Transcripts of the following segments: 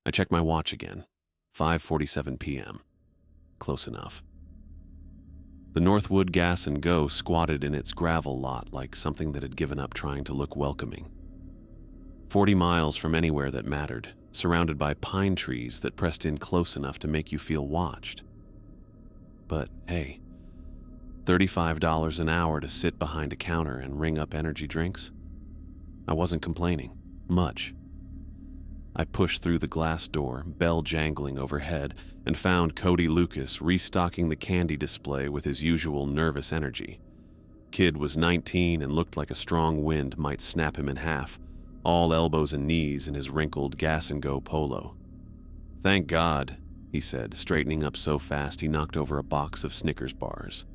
I checked my watch again. 5:47 p.m. Close enough. The Northwood Gas and Go squatted in its gravel lot like something that had given up trying to look welcoming. 40 miles from anywhere that mattered, surrounded by pine trees that pressed in close enough to make you feel watched. But hey, $35 an hour to sit behind a counter and ring up energy drinks? I wasn't complaining. Much. I pushed through the glass door, bell jangling overhead, and found Cody Lucas restocking the candy display with his usual nervous energy. Kid was 19 and looked like a strong wind might snap him in half, all elbows and knees in his wrinkled Gas and Go polo. "Thank God," he said, straightening up so fast he knocked over a box of Snickers bars.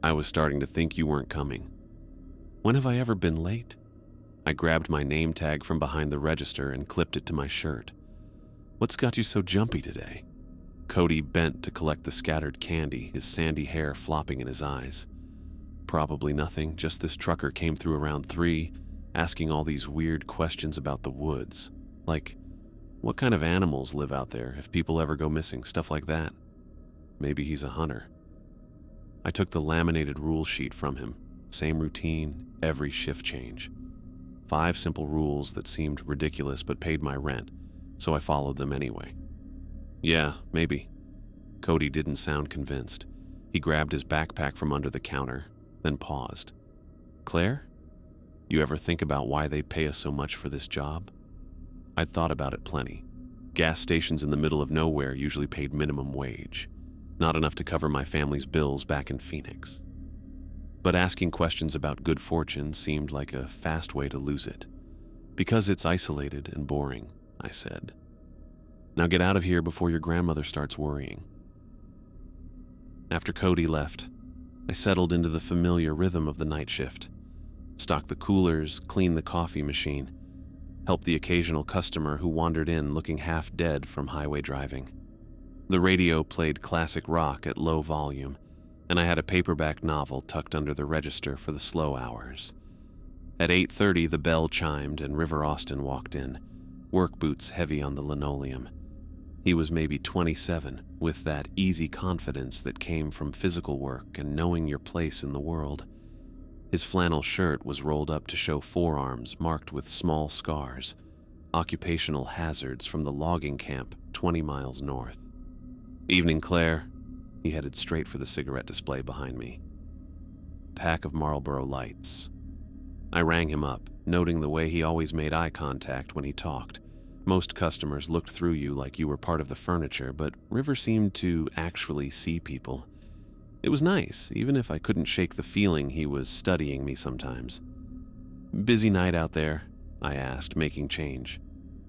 "I was starting to think you weren't coming." When have I ever been late? I grabbed my name tag from behind the register and clipped it to my shirt. "What's got you so jumpy today?" Cody bent to collect the scattered candy, his sandy hair flopping in his eyes. "Probably nothing, just this trucker came through around 3, asking all these weird questions about the woods. Like, what kind of animals live out there if people ever go missing, stuff like that. Maybe he's a hunter." I took the laminated rule sheet from him. Same routine, every shift change. 5 simple rules that seemed ridiculous but paid my rent, so I followed them anyway. "Yeah, maybe." Cody didn't sound convinced. He grabbed his backpack from under the counter, then paused. "Claire, you ever think about why they pay us so much for this job?" I'd thought about it plenty. Gas stations in the middle of nowhere usually paid minimum wage, not enough to cover my family's bills back in Phoenix. But asking questions about good fortune seemed like a fast way to lose it. "Because it's isolated and boring," I said. "Now get out of here before your grandmother starts worrying." After Cody left, I settled into the familiar rhythm of the night shift. Stock the coolers, clean the coffee machine, help the occasional customer who wandered in looking half dead from highway driving. The radio played classic rock at low volume, and I had a paperback novel tucked under the register for the slow hours. At 8:30, the bell chimed and River Austin walked in, work boots heavy on the linoleum. He was maybe 27, with that easy confidence that came from physical work and knowing your place in the world. His flannel shirt was rolled up to show forearms marked with small scars, occupational hazards from the logging camp 20 miles north. "Evening, Claire." He headed straight for the cigarette display behind me. Pack of Marlboro Lights. I rang him up, noting the way he always made eye contact when he talked. Most customers looked through you like you were part of the furniture, but River seemed to actually see people. It was nice, even if I couldn't shake the feeling he was studying me sometimes. "Busy night out there?" I asked, making change.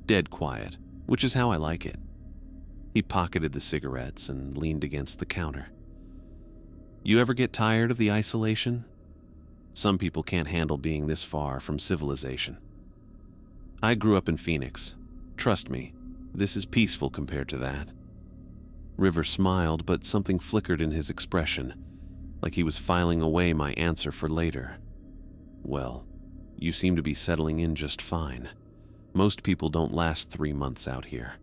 "Dead quiet, which is how I like it." He pocketed the cigarettes and leaned against the counter. "You ever get tired of the isolation? Some people can't handle being this far from civilization. I grew up in Phoenix. Trust me, this is peaceful compared to that." River smiled, but something flickered in his expression, like he was filing away my answer for later. "Well, you seem to be settling in just fine. Most people don't last 3 months out here."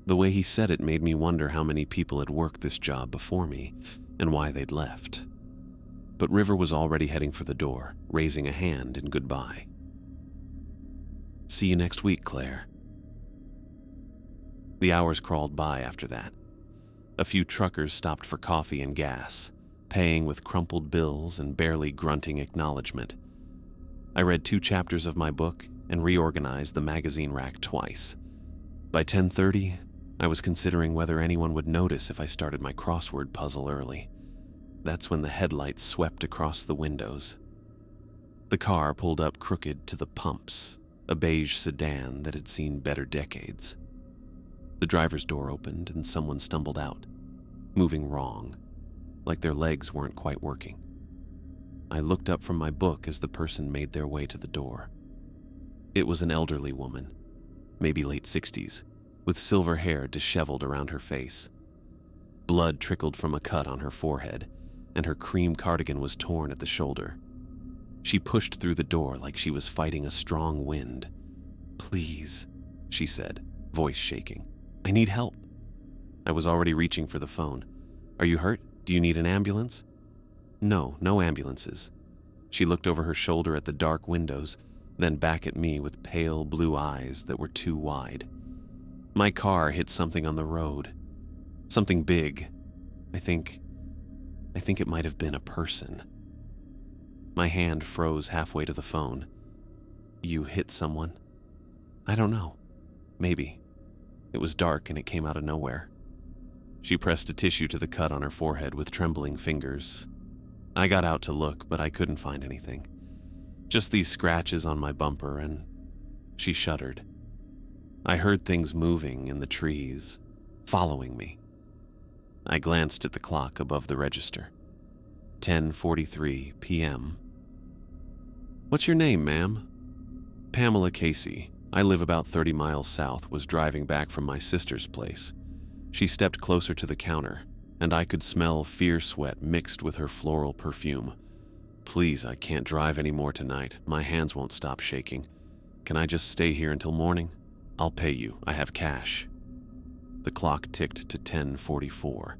The way he said it made me wonder how many people had worked this job before me and why they'd left. But River was already heading for the door, raising a hand in goodbye. "See you next week, Claire." The hours crawled by after that. A few truckers stopped for coffee and gas, paying with crumpled bills and barely grunting acknowledgement. I read 2 chapters of my book and reorganized the magazine rack twice. By 10:30, I was considering whether anyone would notice if I started my crossword puzzle early. That's when the headlights swept across the windows. The car pulled up crooked to the pumps, a beige sedan that had seen better decades. The driver's door opened and someone stumbled out, moving wrong, like their legs weren't quite working. I looked up from my book as the person made their way to the door. It was an elderly woman, maybe late 60s, with silver hair disheveled around her face. Blood trickled from a cut on her forehead, and her cream cardigan was torn at the shoulder. She pushed through the door like she was fighting a strong wind. "Please," she said, voice shaking. I need help. I was already reaching for the phone. Are you hurt? Do you need an ambulance? No, no ambulances. She looked over her shoulder at the dark windows, then back at me with pale blue eyes that were too wide. My car hit something on the road. Something big. I think it might have been a person. My hand froze halfway to the phone. You hit someone? I don't know. Maybe. It was dark and it came out of nowhere. She pressed a tissue to the cut on her forehead with trembling fingers. I got out to look, but I couldn't find anything. Just these scratches on my bumper, and she shuddered. I heard things moving in the trees, following me. I glanced at the clock above the register. 10:43 p.m. What's your name, ma'am? Pamela Casey. I live about 30 miles south, was driving back from my sister's place. She stepped closer to the counter, and I could smell fear sweat mixed with her floral perfume. Please, I can't drive anymore tonight. My hands won't stop shaking. Can I just stay here until morning? I'll pay you. I have cash. The clock ticked to 10:44.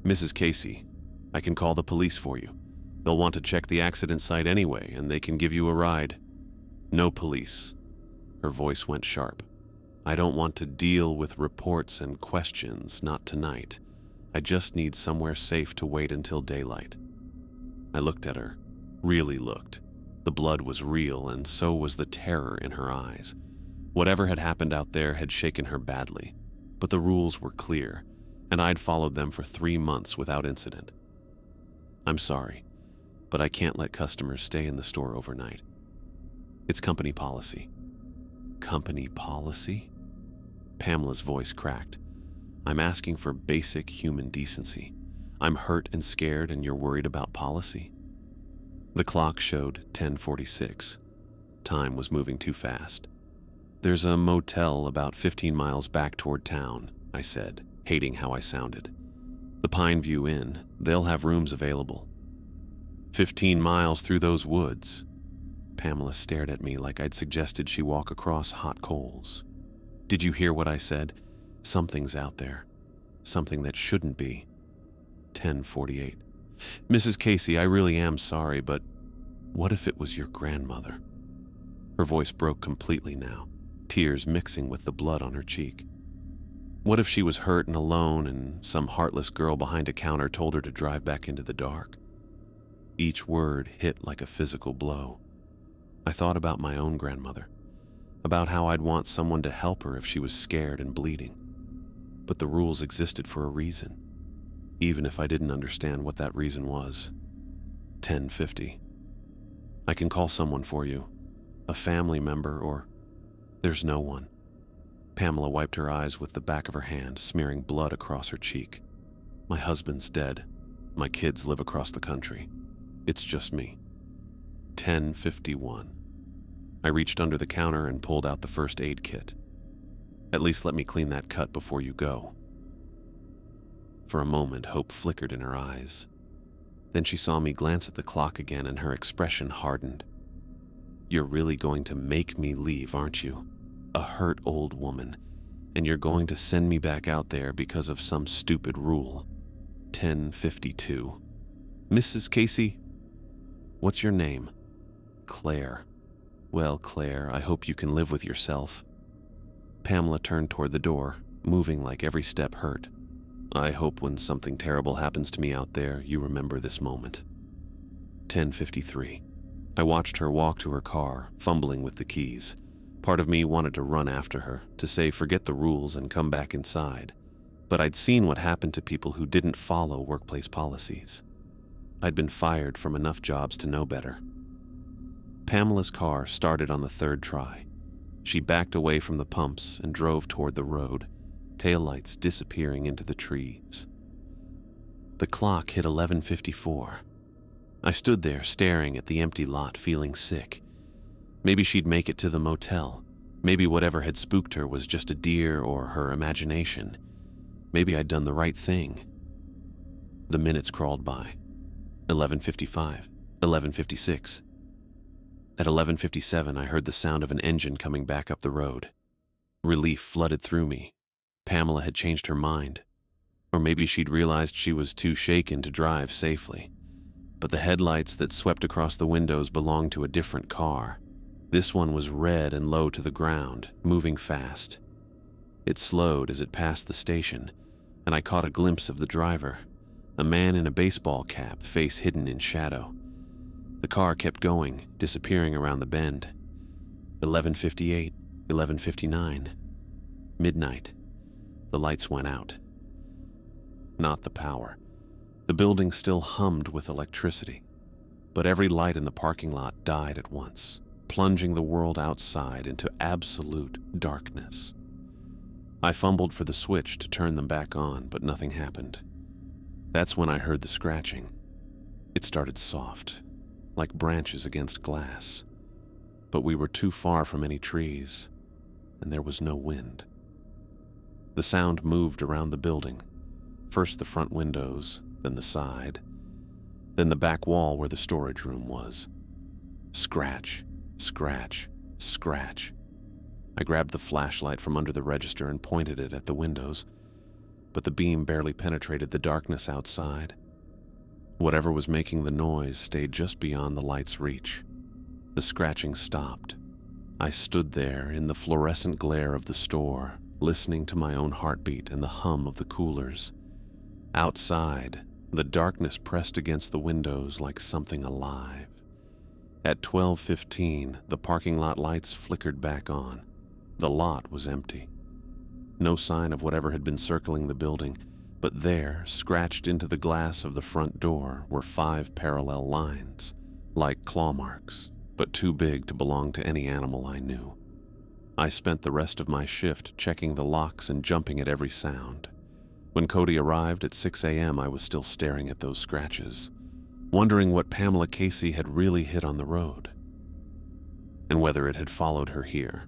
Mrs. Casey, I can call the police for you. They'll want to check the accident site anyway, and they can give you a ride. No police. Her voice went sharp. I don't want to deal with reports and questions, not tonight. I just need somewhere safe to wait until daylight. I looked at her, really looked. The blood was real, and so was the terror in her eyes. Whatever had happened out there had shaken her badly, but the rules were clear, and I'd followed them for 3 months without incident. I'm sorry, but I can't let customers stay in the store overnight. It's company policy. Company policy? Pamela's voice cracked. I'm asking for basic human decency. I'm hurt and scared, and you're worried about policy? The clock showed 10:46. Time was moving too fast. There's a motel about 15 miles back toward town, I said, hating how I sounded. The Pine View Inn. They'll have rooms available. 15 miles through those woods. Pamela stared at me like I'd suggested she walk across hot coals. Did you hear what I said? Something's out there. Something that shouldn't be. 10:48. Mrs. Casey, I really am sorry, but what if it was your grandmother? Her voice broke completely now, tears mixing with the blood on her cheek. What if she was hurt and alone and some heartless girl behind a counter told her to drive back into the dark? Each word hit like a physical blow. I thought about my own grandmother, about how I'd want someone to help her if she was scared and bleeding. But the rules existed for a reason, even if I didn't understand what that reason was. 10:50. I can call someone for you, a family member, or there's no one. Pamela wiped her eyes with the back of her hand, smearing blood across her cheek. My husband's dead. My kids live across the country. It's just me. 10:51. I reached under the counter and pulled out the first aid kit. At least let me clean that cut before you go. For a moment, hope flickered in her eyes. Then she saw me glance at the clock again, and her expression hardened. You're really going to make me leave, aren't you? A hurt old woman, and you're going to send me back out there because of some stupid rule. 10:52. Mrs. Casey? What's your name? Claire. Well, Claire, I hope you can live with yourself. Pamela turned toward the door, moving like every step hurt. I hope when something terrible happens to me out there, you remember this moment. 10:53. I watched her walk to her car, fumbling with the keys. Part of me wanted to run after her, to say forget the rules and come back inside. But I'd seen what happened to people who didn't follow workplace policies. I'd been fired from enough jobs to know better. Pamela's car started on the third try. She backed away from the pumps and drove toward the road, taillights disappearing into the trees. The clock hit 11:54. I stood there staring at the empty lot, feeling sick. Maybe she'd make it to the motel. Maybe whatever had spooked her was just a deer or her imagination. Maybe I'd done the right thing. The minutes crawled by. 11:55, 11:56. At 11:57, I heard the sound of an engine coming back up the road. Relief flooded through me. Pamela had changed her mind. Or maybe she'd realized she was too shaken to drive safely. But the headlights that swept across the windows belonged to a different car. This one was red and low to the ground, moving fast. It slowed as it passed the station, and I caught a glimpse of the driver, a man in a baseball cap, face hidden in shadow. The car kept going, disappearing around the bend. 11:58, 11:59. Midnight. The lights went out. Not the power. The building still hummed with electricity, but every light in the parking lot died at once, plunging the world outside into absolute darkness. I fumbled for the switch to turn them back on, but nothing happened. That's when I heard the scratching. It started soft, like branches against glass, but we were too far from any trees, and there was no wind. The sound moved around the building, first the front windows, then the side, then the back wall where the storage room was. Scratch, scratch, scratch. I grabbed the flashlight from under the register and pointed it at the windows, but the beam barely penetrated the darkness outside. Whatever was making the noise stayed just beyond the light's reach. The scratching stopped. I stood there in the fluorescent glare of the store, listening to my own heartbeat and the hum of the coolers. Outside, the darkness pressed against the windows like something alive. At 12:15, the parking lot lights flickered back on. The lot was empty. No sign of whatever had been circling the building, but there, scratched into the glass of the front door, were 5 parallel lines, like claw marks, but too big to belong to any animal I knew. I spent the rest of my shift checking the locks and jumping at every sound. When Cody arrived at 6 a.m., I was still staring at those scratches, wondering what Pamela Casey had really hit on the road, and whether it had followed her here.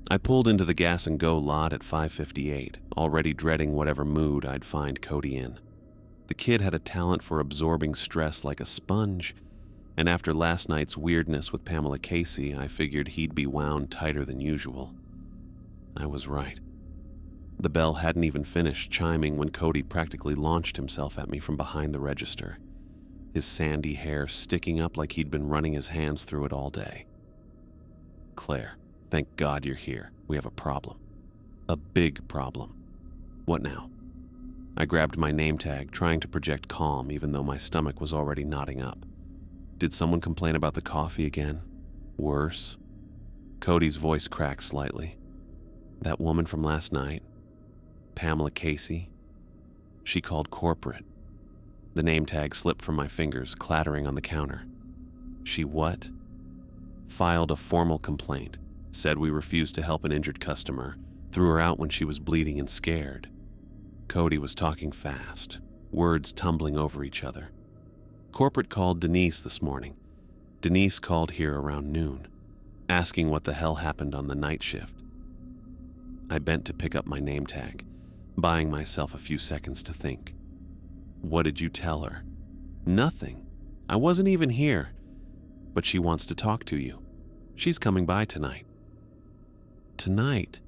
I pulled into the gas and go lot at 5:58, already dreading whatever mood I'd find Cody in. The kid had a talent for absorbing stress like a sponge, and after last night's weirdness with Pamela Casey, I figured he'd be wound tighter than usual. I was right. The bell hadn't even finished chiming when Cody practically launched himself at me from behind the register, his sandy hair sticking up like he'd been running his hands through it all day. "Claire, thank God you're here. We have a problem. A big problem." "What now?" I grabbed my name tag, trying to project calm even though my stomach was already knotting up. "Did someone complain about the coffee again? Worse?" Cody's voice cracked slightly. "That woman from last night, Pamela Casey, she called corporate." The name tag slipped from my fingers, clattering on the counter. "She what?" "Filed a formal complaint. Said we refused to help an injured customer, threw her out when she was bleeding and scared." Cody was talking fast, words tumbling over each other. "Corporate called Denise this morning. Denise called here around noon, asking what the hell happened on the night shift." I bent to pick up my name tag, buying myself a few seconds to think. "What did you tell her?" "Nothing. I wasn't even here. But she wants to talk to you. She's coming by tonight." "Tonight?"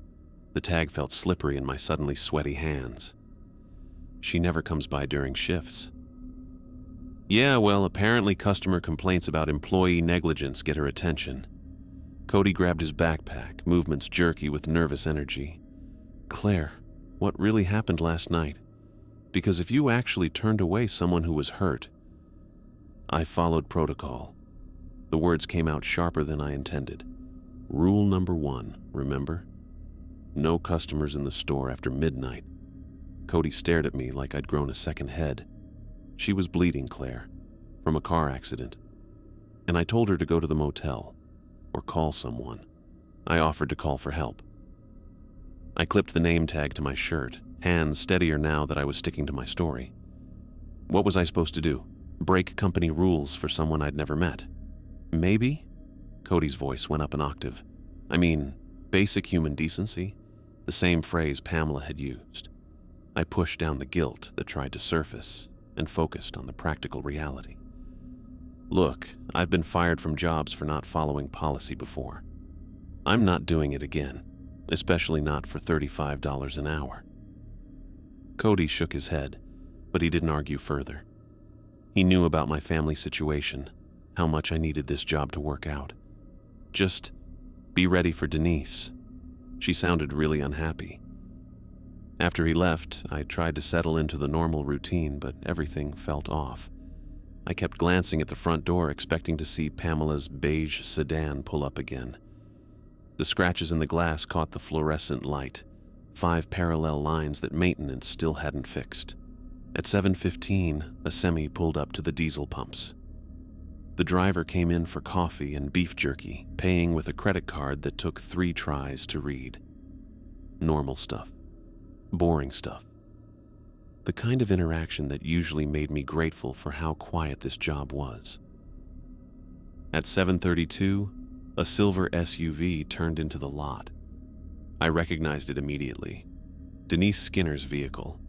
The tag felt slippery in my suddenly sweaty hands. "She never comes by during shifts." "Yeah, well, apparently customer complaints about employee negligence get her attention." Cody grabbed his backpack, movements jerky with nervous energy. "Claire, what really happened last night? Because if you actually turned away someone who was hurt..." I followed protocol. The words came out sharper than I intended. "Rule number 1, remember? No customers in the store after midnight." Cody stared at me like I'd grown a second head. "She was bleeding, Claire, from a car accident. And I told her to go to the motel, or call someone. I offered to call for help." I clipped the name tag to my shirt, hands steadier now that I was sticking to my story. What was I supposed to do? Break company rules for someone I'd never met? Maybe? Cody's voice went up an octave. I mean, basic human decency, the same phrase Pamela had used. I pushed down the guilt that tried to surface and focused on the practical reality. Look, I've been fired from jobs for not following policy before. I'm not doing it again. especially not for $35 an hour. Cody shook his head, but he didn't argue further. He knew about my family situation, how much I needed this job to work out. Just be ready for Denise. She sounded really unhappy. After he left, I tried to settle into the normal routine, but everything felt off. I kept glancing at the front door, expecting to see Pamela's beige sedan pull up again. The scratches in the glass caught the fluorescent light, 5 parallel lines that maintenance still hadn't fixed. At 7:15, a semi pulled up to the diesel pumps. The driver came in for coffee and beef jerky, paying with a credit card that took 3 tries to read. Normal stuff. Boring stuff. The kind of interaction that usually made me grateful for how quiet this job was. At 7:32, a silver SUV turned into the lot. I recognized it immediately. Denise Skinner's vehicle,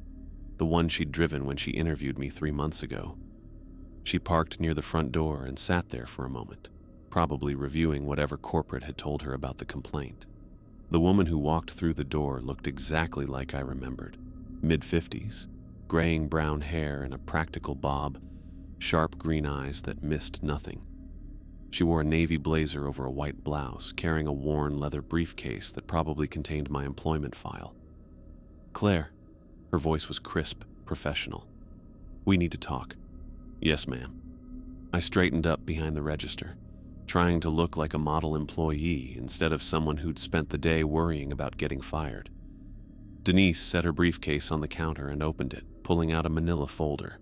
the one she'd driven when she interviewed me 3 months ago. She parked near the front door and sat there for a moment, probably reviewing whatever corporate had told her about the complaint. The woman who walked through the door looked exactly like I remembered. Mid-50s, graying brown hair and a practical bob, sharp green eyes that missed nothing. She wore a navy blazer over a white blouse, carrying a worn leather briefcase that probably contained my employment file. "Claire," her voice was crisp, professional. "We need to talk." "Yes, ma'am." I straightened up behind the register, trying to look like a model employee instead of someone who'd spent the day worrying about getting fired. Denise set her briefcase on the counter and opened it, pulling out a manila folder.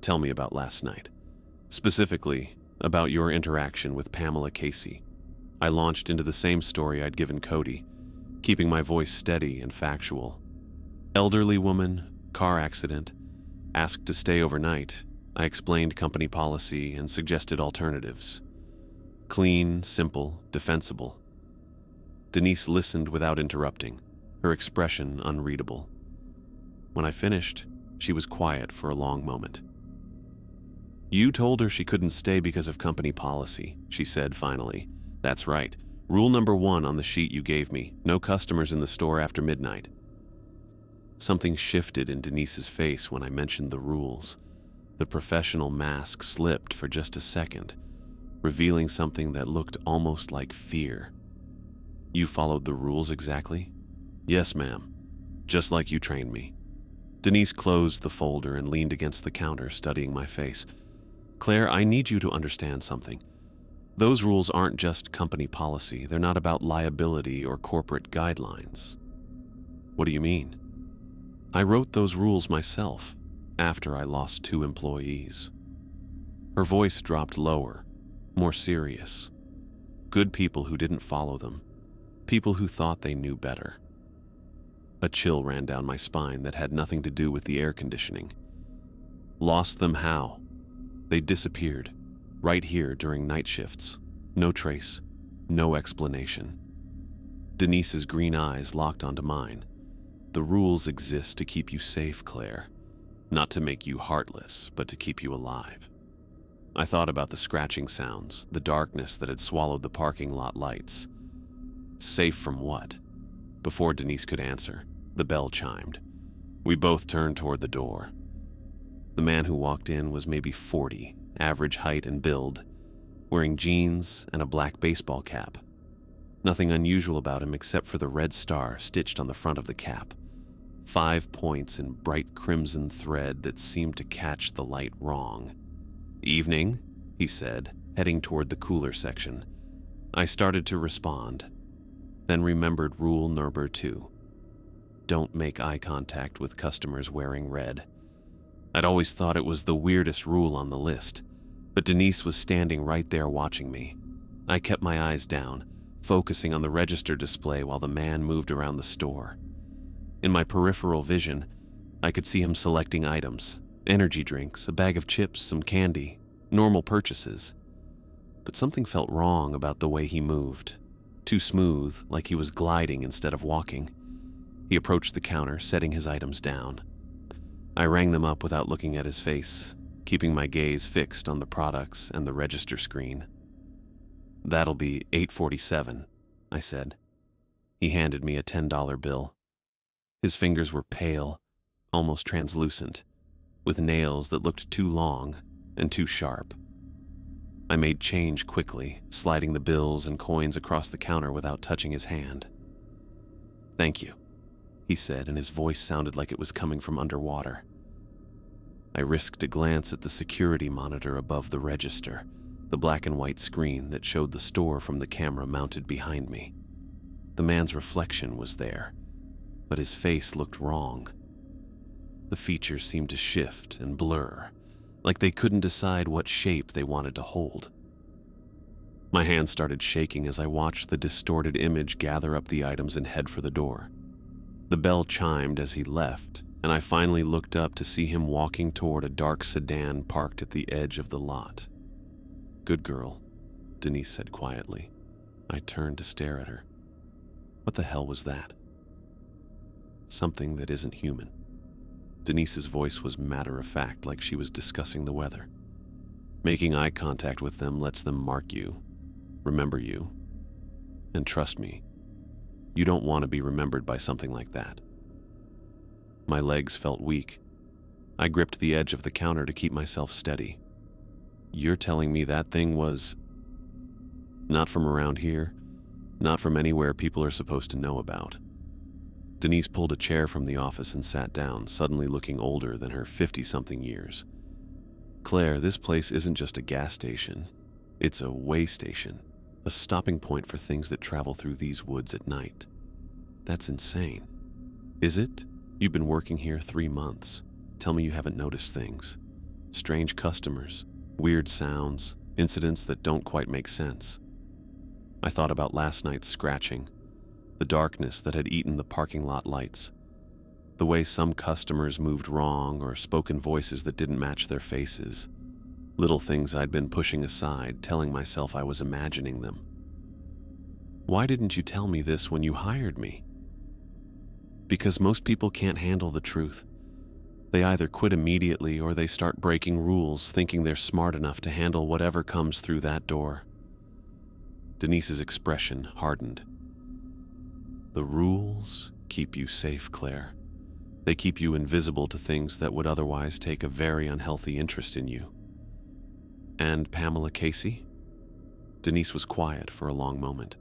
"Tell me about last night. Specifically, about your interaction with Pamela Casey." I launched into the same story I'd given Cody, keeping my voice steady and factual. "Elderly woman, car accident, asked to stay overnight." I explained company policy and suggested alternatives. Clean, simple, defensible. Denise listened without interrupting, her expression unreadable. When I finished, she was quiet for a long moment. "You told her she couldn't stay because of company policy," she said finally. "That's right. Rule number 1 on the sheet you gave me, no customers in the store after midnight." Something shifted in Denise's face when I mentioned the rules. The professional mask slipped for just a second, revealing something that looked almost like fear. "You followed the rules exactly?" "Yes, ma'am. Just like you trained me." Denise closed the folder and leaned against the counter, studying my face. "Claire, I need you to understand something. Those rules aren't just company policy. They're not about liability or corporate guidelines." "What do you mean?" "I wrote those rules myself after I lost 2 employees." Her voice dropped lower, more serious. Good people who didn't follow them. People who thought they knew better. A chill ran down my spine that had nothing to do with the air conditioning. Lost them how? They disappeared, right here during night shifts. No trace, no explanation. Denise's green eyes locked onto mine. "The rules exist to keep you safe, Claire. Not to make you heartless, but to keep you alive." I thought about the scratching sounds, the darkness that had swallowed the parking lot lights. Safe from what? Before Denise could answer, the bell chimed. We both turned toward the door. The man who walked in was maybe 40, average height and build, wearing jeans and a black baseball cap. Nothing unusual about him except for the red star stitched on the front of the cap. 5 points in bright crimson thread that seemed to catch the light wrong. "Evening," he said, heading toward the cooler section. I started to respond, then remembered rule number 2. Don't make eye contact with customers wearing red. I'd always thought it was the weirdest rule on the list, but Denise was standing right there watching me. I kept my eyes down, focusing on the register display while the man moved around the store. In my peripheral vision, I could see him selecting items, energy drinks, a bag of chips, some candy, normal purchases. But something felt wrong about the way he moved. Too smooth, like he was gliding instead of walking. He approached the counter, setting his items down. I rang them up without looking at his face, keeping my gaze fixed on the products and the register screen. "That'll be $8.47, I said. He handed me a $10 bill. His fingers were pale, almost translucent, with nails that looked too long and too sharp. I made change quickly, sliding the bills and coins across the counter without touching his hand. "Thank you," he said, and his voice sounded like it was coming from underwater. I risked a glance at the security monitor above the register, the black and white screen that showed the store from the camera mounted behind me. The man's reflection was there, but his face looked wrong. The features seemed to shift and blur, like they couldn't decide what shape they wanted to hold. My hand started shaking as I watched the distorted image gather up the items and head for the door. The bell chimed as he left, and I finally looked up to see him walking toward a dark sedan parked at the edge of the lot. "Good girl," Denise said quietly. I turned to stare at her. What the hell was that? Something that isn't human. Denise's voice was matter-of-fact, like she was discussing the weather. "Making eye contact with them lets them mark you, remember you. And trust me, you don't want to be remembered by something like that." My legs felt weak. I gripped the edge of the counter to keep myself steady. "You're telling me that thing was not from around here, not from anywhere people are supposed to know about?" Denise pulled a chair from the office and sat down, suddenly looking older than her 50-something years. "Claire, this place isn't just a gas station. It's a way station, a stopping point for things that travel through these woods at night. That's insane." "Is it? You've been working here 3 months. Tell me you haven't noticed things. Strange customers, weird sounds, incidents that don't quite make sense." I thought about last night's scratching, the darkness that had eaten the parking lot lights, the way some customers moved wrong or spoke in voices that didn't match their faces, little things I'd been pushing aside, telling myself I was imagining them. "Why didn't you tell me this when you hired me?" "Because most people can't handle the truth. They either quit immediately or they start breaking rules, thinking they're smart enough to handle whatever comes through that door." Denise's expression hardened. "The rules keep you safe, Claire. They keep you invisible to things that would otherwise take a very unhealthy interest in you." "And Pamela Casey?" Denise was quiet for a long moment.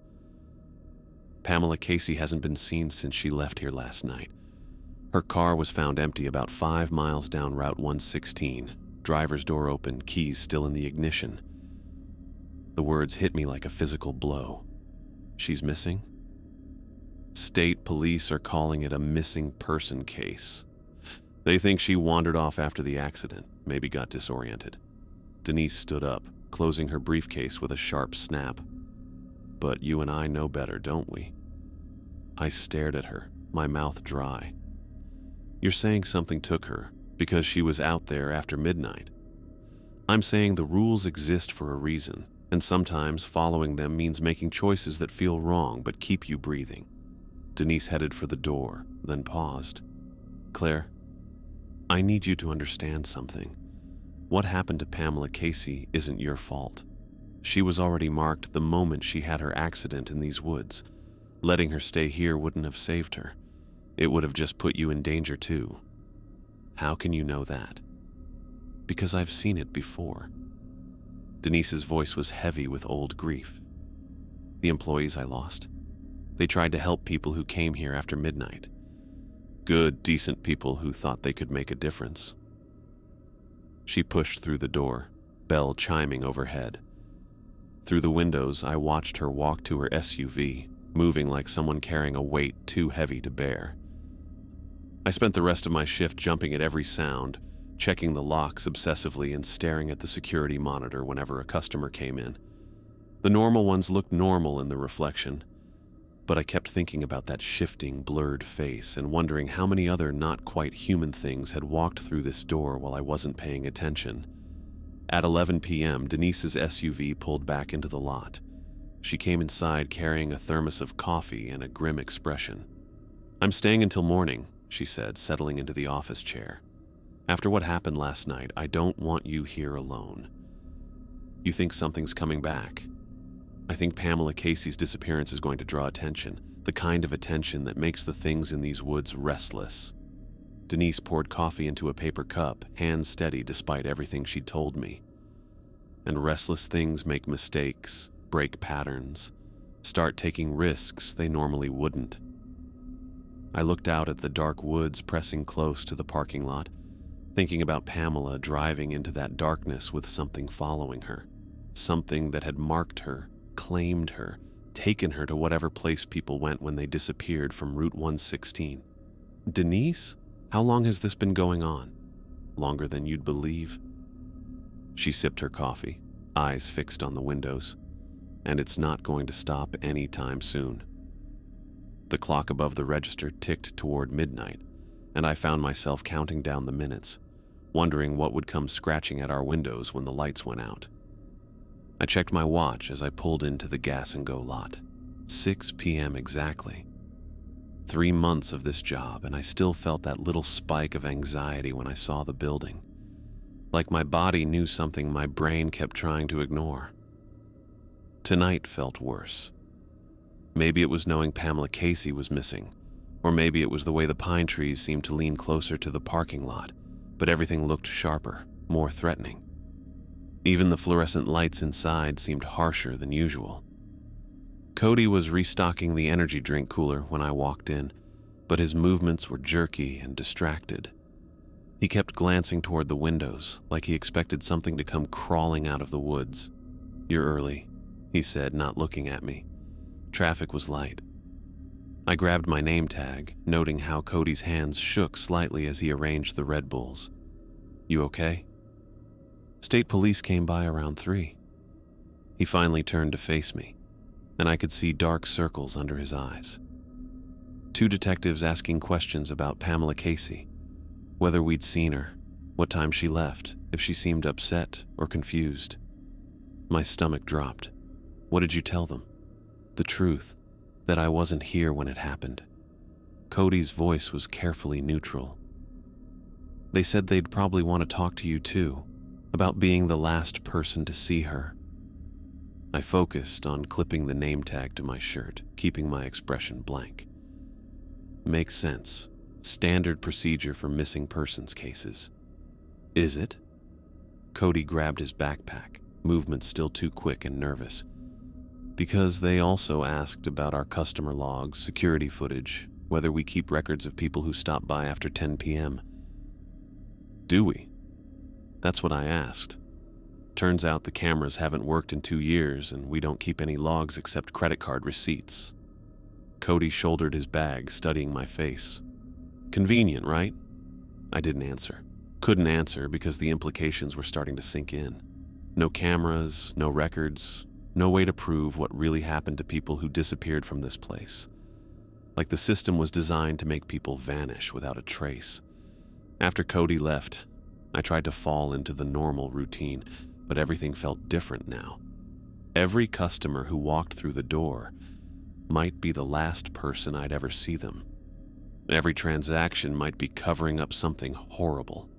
"Pamela Casey hasn't been seen since she left here last night. Her car was found empty about 5 miles down Route 116, driver's door open, keys still in the ignition." The words hit me like a physical blow. "She's missing?" "State police are calling it a missing person case. They think she wandered off after the accident, maybe got disoriented." Denise stood up, closing her briefcase with a sharp snap. "But you and I know better, don't we?" I stared at her, my mouth dry. "You're saying something took her because she was out there after midnight. I'm saying the rules exist for a reason, and sometimes following them means making choices that feel wrong but keep you breathing." Denise headed for the door, then paused. "Claire, I need you to understand something. What happened to Pamela Casey isn't your fault. She was already marked the moment she had her accident in these woods. Letting her stay here wouldn't have saved her. It would have just put you in danger too." "How can you know that?" "Because I've seen it before." Denise's voice was heavy with old grief. "The employees I lost? They tried to help people who came here after midnight. Good, decent people who thought they could make a difference." She pushed through the door, bell chiming overhead. Through the windows, I watched her walk to her SUV, moving like someone carrying a weight too heavy to bear. I spent the rest of my shift jumping at every sound, checking the locks obsessively and staring at the security monitor whenever a customer came in. The normal ones looked normal in the reflection, but I kept thinking about that shifting, blurred face and wondering how many other not quite human things had walked through this door while I wasn't paying attention. At 11 p.m., Denise's SUV pulled back into the lot. She came inside carrying a thermos of coffee and a grim expression. "I'm staying until morning," she said, settling into the office chair. "After what happened last night, I don't want you here alone. You think something's coming back. I think Pamela Casey's disappearance is going to draw attention. the kind of attention that makes the things in these woods restless. Denise poured coffee into a paper cup, hands steady despite everything she'd told me. And restless things make mistakes, break patterns, start taking risks they normally wouldn't. I looked out at the dark woods pressing close to the parking lot, thinking about Pamela driving into that darkness with something following her, something that had marked her, claimed her, taken her to whatever place people went when they disappeared from Route 116. Denise? How long has this been going on? Longer than you'd believe. She sipped her coffee, eyes fixed on the windows, and it's not going to stop any time soon. The clock above the register ticked toward midnight, and I found myself counting down the minutes, wondering what would come scratching at our windows when the lights went out. I checked my watch as I pulled into the gas and go lot. 6 p.m. exactly. 3 months of this job, and I still felt that little spike of anxiety when I saw the building. Like my body knew something my brain kept trying to ignore. Tonight felt worse. Maybe it was knowing Pamela Casey was missing, or maybe it was the way the pine trees seemed to lean closer to the parking lot, but everything looked sharper, more threatening. Even the fluorescent lights inside seemed harsher than usual. Cody was restocking the energy drink cooler when I walked in, but his movements were jerky and distracted. He kept glancing toward the windows, like he expected something to come crawling out of the woods. "You're early," he said, not looking at me. Traffic was light. I grabbed my name tag, noting how Cody's hands shook slightly as he arranged the Red Bulls. "You okay?" "State police came by around 3. He finally turned to face me, and I could see dark circles under his eyes. 2 detectives asking questions about Pamela Casey, whether we'd seen her, what time she left, if she seemed upset or confused. My stomach dropped. "What did you tell them?" "The truth, that I wasn't here when it happened." Cody's voice was carefully neutral. "They said they'd probably want to talk to you too, about being the last person to see her." I focused on clipping the name tag to my shirt, keeping my expression blank. Makes sense. Standard procedure for missing persons cases. "Is it?" Cody grabbed his backpack, movement still too quick and nervous. "Because they also asked about our customer logs, security footage, whether we keep records of people who stop by after 10 p.m. "Do we?" "That's what I asked. Turns out the cameras haven't worked in 2 years, and we don't keep any logs except credit card receipts." Cody shouldered his bag, studying my face. "Convenient, right?" I didn't answer. Couldn't answer because the implications were starting to sink in. No cameras, no records, no way to prove what really happened to people who disappeared from this place. Like the system was designed to make people vanish without a trace. After Cody left, I tried to fall into the normal routine, but everything felt different now. Every customer who walked through the door might be the last person I'd ever see them. Every transaction might be covering up something horrible.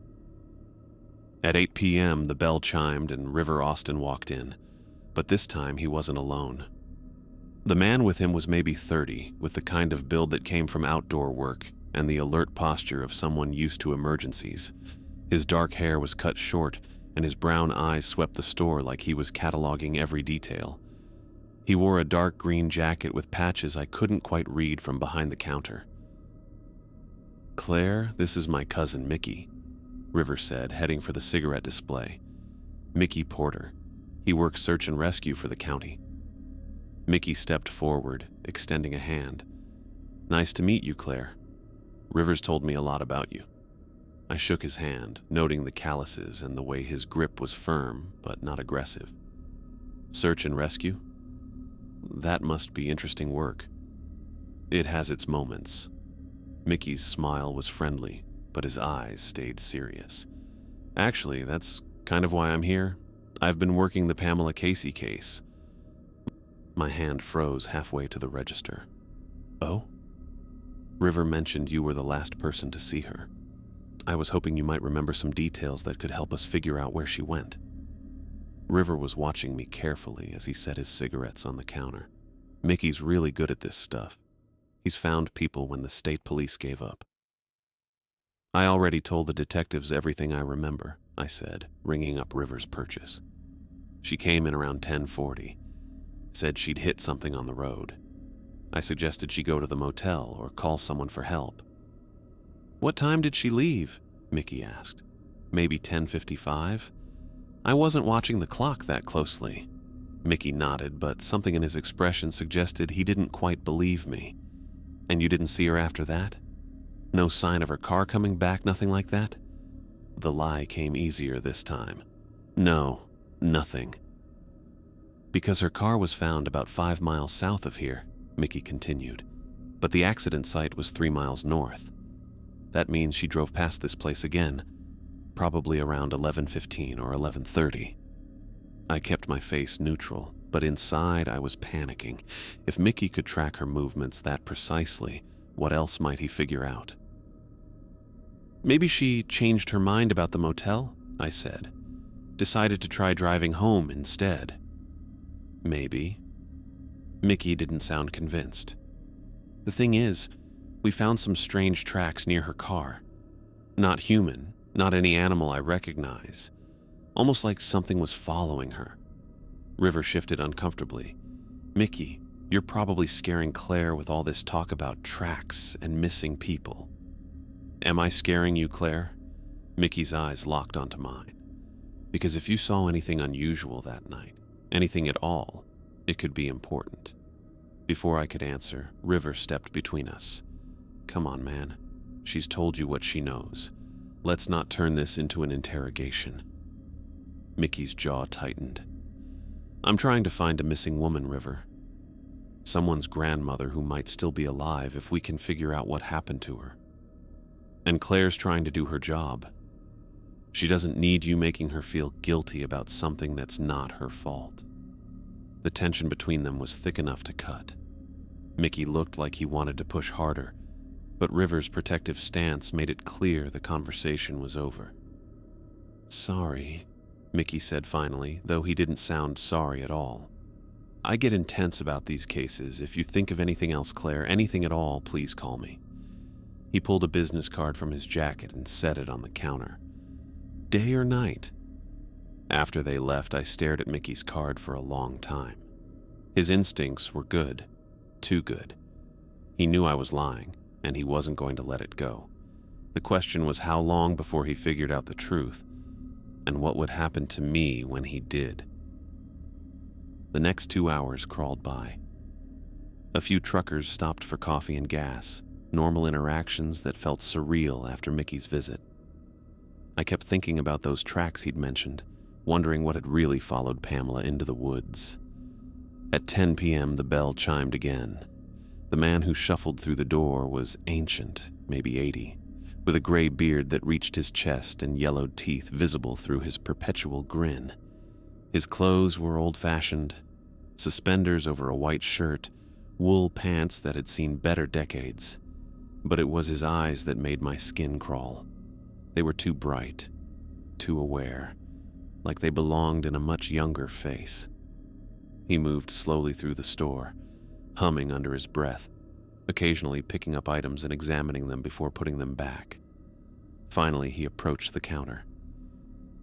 At 8 p.m., the bell chimed and River Austin walked in, but this time he wasn't alone. The man with him was maybe 30, with the kind of build that came from outdoor work and the alert posture of someone used to emergencies. His dark hair was cut short, and his brown eyes swept the store like he was cataloging every detail. He wore a dark green jacket with patches I couldn't quite read from behind the counter. "Claire, this is my cousin Mickey," River said, heading for the cigarette display. "Mickey Porter. He works search and rescue for the county." Mickey stepped forward, extending a hand. "Nice to meet you, Claire. Rivers told me a lot about you." I shook his hand, noting the calluses and the way his grip was firm but not aggressive. "Search and rescue? That must be interesting work." "It has its moments." Mickey's smile was friendly, but his eyes stayed serious. "Actually, that's kind of why I'm here. I've been working the Pamela Casey case." My hand froze halfway to the register. "Oh?" "River mentioned you were the last person to see her. I was hoping you might remember some details that could help us figure out where she went." River was watching me carefully as he set his cigarettes on the counter. "Mickey's really good at this stuff. He's found people when the state police gave up. I already told the detectives everything I remember, I said, ringing up River's purchase. She came in around 10:40, said she'd hit something on the road. I suggested she go to the motel or call someone for help. What time did she leave? Mickey asked. Maybe 10:55? I wasn't watching the clock that closely. Mickey nodded, but something in his expression suggested he didn't quite believe me. And you didn't see her after that? No sign of her car coming back, nothing like that? The lie came easier this time. No, nothing. Because her car was found about 5 miles south of here, Mickey continued, but the accident site was 3 miles north. That means she drove past this place again, probably around 11:15 or 11:30. I kept my face neutral, but inside I was panicking. If Mickey could track her movements that precisely, what else might he figure out? Maybe she changed her mind about the motel, I said. Decided to try driving home instead. Maybe. Mickey didn't sound convinced. The thing is, we found some strange tracks near her car. Not human, not any animal I recognize. Almost like something was following her. River shifted uncomfortably. Mickey, you're probably scaring Claire with all this talk about tracks and missing people. Am I scaring you, Claire? Mickey's eyes locked onto mine. Because if you saw anything unusual that night, anything at all, it could be important. Before I could answer, River stepped between us. Come on, man. She's told you what she knows. Let's not turn this into an interrogation. Mickey's jaw tightened. I'm trying to find a missing woman, River. Someone's grandmother who might still be alive if we can figure out what happened to her. And Claire's trying to do her job. She doesn't need you making her feel guilty about something that's not her fault. The tension between them was thick enough to cut. Mickey looked like he wanted to push harder, but River's protective stance made it clear the conversation was over. Sorry, Mickey said finally, though he didn't sound sorry at all. I get intense about these cases. If you think of anything else, Claire, anything at all, please call me. He pulled a business card from his jacket and set it on the counter. Day or night? After they left, I stared at Mickey's card for a long time. His instincts were good, too good. He knew I was lying, and he wasn't going to let it go. The question was how long before he figured out the truth, and what would happen to me when he did. The next 2 hours crawled by. A few truckers stopped for coffee and gas, normal interactions that felt surreal after Mickey's visit. I kept thinking about those tracks he'd mentioned, wondering what had really followed Pamela into the woods. At 10 p.m., the bell chimed again. The man who shuffled through the door was ancient, maybe 80, with a gray beard that reached his chest and yellowed teeth visible through his perpetual grin. His clothes were old-fashioned, suspenders over a white shirt, wool pants that had seen better decades. But it was his eyes that made my skin crawl. They were too bright, too aware, like they belonged in a much younger face. He moved slowly through the store, humming under his breath, occasionally picking up items and examining them before putting them back. Finally, he approached the counter.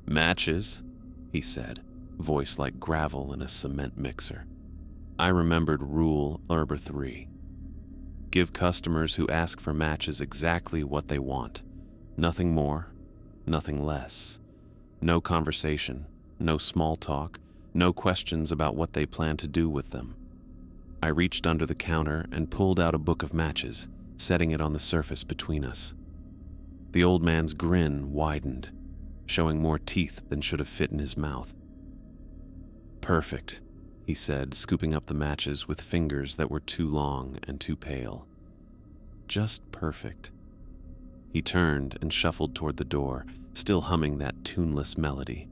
Matches, he said, voice like gravel in a cement mixer. I remembered Rule Number 3. Give customers who ask for matches exactly what they want. Nothing more, nothing less. No conversation, no small talk, no questions about what they plan to do with them. I reached under the counter and pulled out a book of matches, setting it on the surface between us. The old man's grin widened, showing more teeth than should have fit in his mouth. Perfect, he said, scooping up the matches with fingers that were too long and too pale. Just perfect. He turned and shuffled toward the door, still humming that tuneless melody.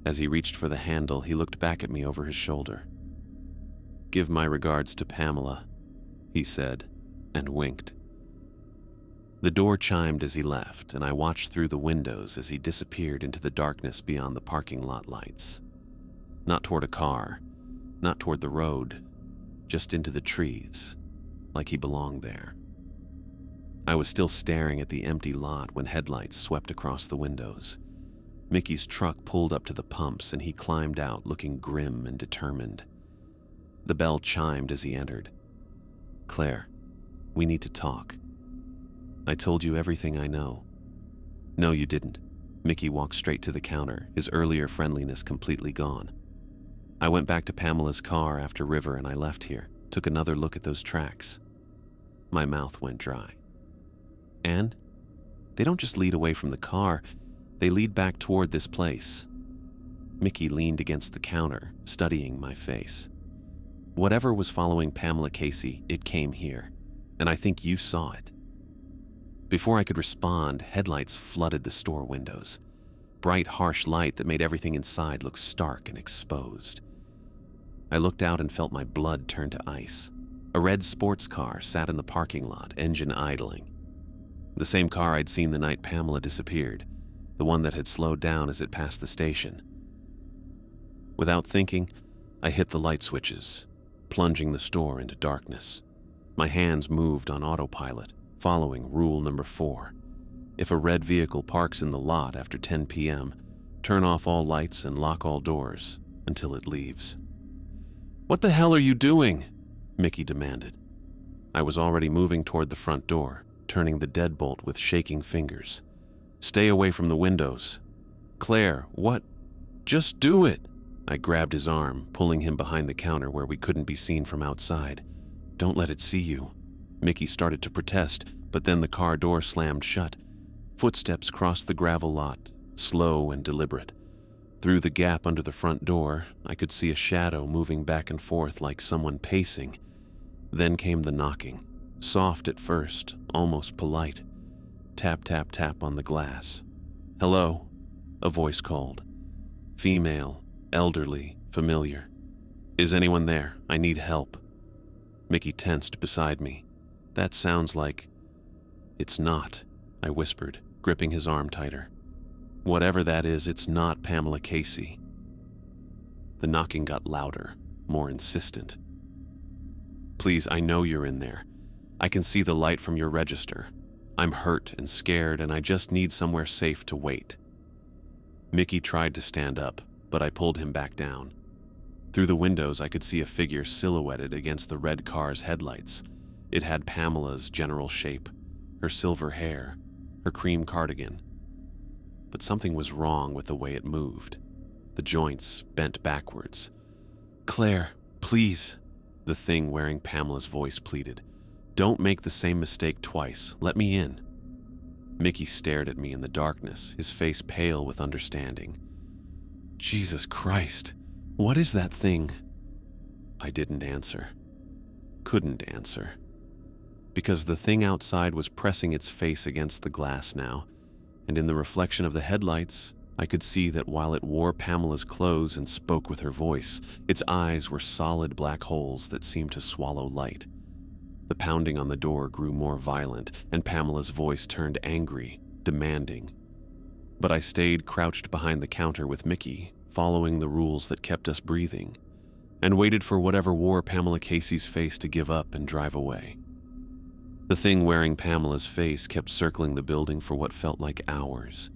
As he reached for the handle, he looked back at me over his shoulder. Give my regards to Pamela, he said, and winked. The door chimed as he left, and I watched through the windows as he disappeared into the darkness beyond the parking lot lights. Not toward a car, not toward the road, just into the trees, like he belonged there. I was still staring at the empty lot when headlights swept across the windows. Mickey's truck pulled up to the pumps and he climbed out looking grim and determined. The bell chimed as he entered. "Claire, we need to talk. I told you everything I know." "No, you didn't." Mickey walked straight to the counter, his earlier friendliness completely gone. "I went back to Pamela's car after River and I left here, took another look at those tracks." My mouth went dry. "And? They don't just lead away from the car, they lead back toward this place." Mickey leaned against the counter, studying my face. "Whatever was following Pamela Casey, it came here, and I think you saw it." Before I could respond, headlights flooded the store windows. Bright, harsh light that made everything inside look stark and exposed. I looked out and felt my blood turn to ice. A red sports car sat in the parking lot, engine idling. The same car I'd seen the night Pamela disappeared, the one that had slowed down as it passed the station. Without thinking, I hit the light switches, plunging the store into darkness. My hands moved on autopilot, following rule number 4. If a red vehicle parks in the lot after 10 p.m., turn off all lights and lock all doors until it leaves. "What the hell are you doing?" Mickey demanded. I was already moving toward the front door, turning the deadbolt with shaking fingers. "Stay away from the windows." "Claire, what? Just do it." I grabbed his arm, pulling him behind the counter where we couldn't be seen from outside. "Don't let it see you." Mickey started to protest, but then the car door slammed shut. Footsteps crossed the gravel lot, slow and deliberate. Through the gap under the front door, I could see a shadow moving back and forth like someone pacing. Then came the knocking, soft at first, almost polite. Tap, tap, tap on the glass. "Hello," a voice called. Female, elderly, familiar. "Is anyone there? I need help." Mickey tensed beside me. "That sounds like—" "It's not," I whispered, gripping his arm tighter. "Whatever that is, it's not Pamela Casey." The knocking got louder, more insistent. "Please, I know you're in there. I can see the light from your register. I'm hurt and scared, and I just need somewhere safe to wait." Mickey tried to stand up, but I pulled him back down. Through the windows, I could see a figure silhouetted against the red car's headlights. It had Pamela's general shape, her silver hair, her cream cardigan. But something was wrong with the way it moved. The joints bent backwards. "Claire, please," the thing wearing Pamela's voice pleaded. "Don't make the same mistake twice. Let me in." Mickey stared at me in the darkness, his face pale with understanding. "Jesus Christ, what is that thing?" I didn't answer. Couldn't answer. Because the thing outside was pressing its face against the glass now, and in the reflection of the headlights, I could see that while it wore Pamela's clothes and spoke with her voice, its eyes were solid black holes that seemed to swallow light. The pounding on the door grew more violent, and Pamela's voice turned angry, demanding. But I stayed crouched behind the counter with Mickey, following the rules that kept us breathing, and waited for whatever wore Pamela Casey's face to give up and drive away. The thing wearing Pamela's face kept circling the building for what felt like hours.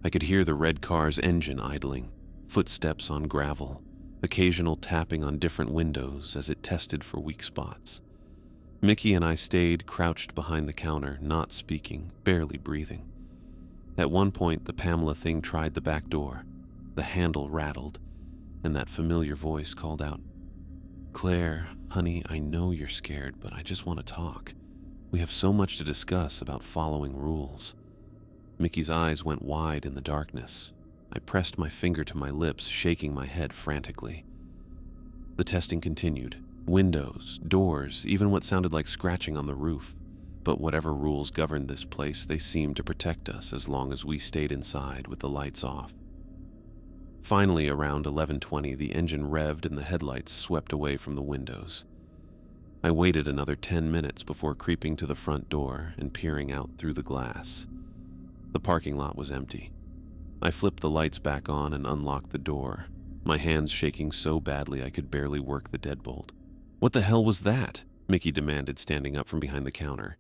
I could hear the red car's engine idling, footsteps on gravel, occasional tapping on different windows as it tested for weak spots. Mickey and I stayed crouched behind the counter, not speaking, barely breathing. At one point, the Pamela thing tried the back door. The handle rattled, and that familiar voice called out, "Claire, honey, I know you're scared, but I just want to talk. We have so much to discuss about following rules." Mickey's eyes went wide in the darkness. I pressed my finger to my lips, shaking my head frantically. The testing continued. Windows, doors, even what sounded like scratching on the roof. But whatever rules governed this place, they seemed to protect us as long as we stayed inside with the lights off. Finally, around 11:20, the engine revved and the headlights swept away from the windows. I waited another 10 minutes before creeping to the front door and peering out through the glass. The parking lot was empty. I flipped the lights back on and unlocked the door, my hands shaking so badly I could barely work the deadbolt. "What the hell was that?" Mickey demanded, standing up from behind the counter.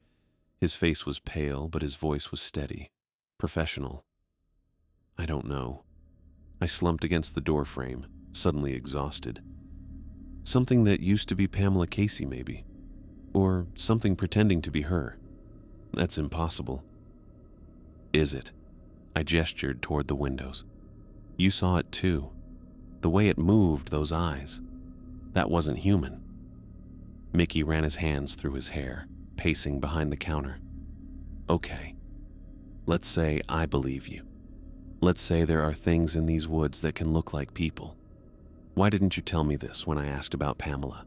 His face was pale, but his voice was steady, professional. I don't know. I slumped against the doorframe, suddenly exhausted. Something that used to be Pamela Casey, maybe. Or something pretending to be her. That's impossible. Is it? I gestured toward the windows. You saw it too. The way it moved, those eyes. That wasn't human. Mickey ran his hands through his hair, pacing behind the counter. Okay. Let's say I believe you. Let's say there are things in these woods that can look like people. Why didn't you tell me this when I asked about Pamela?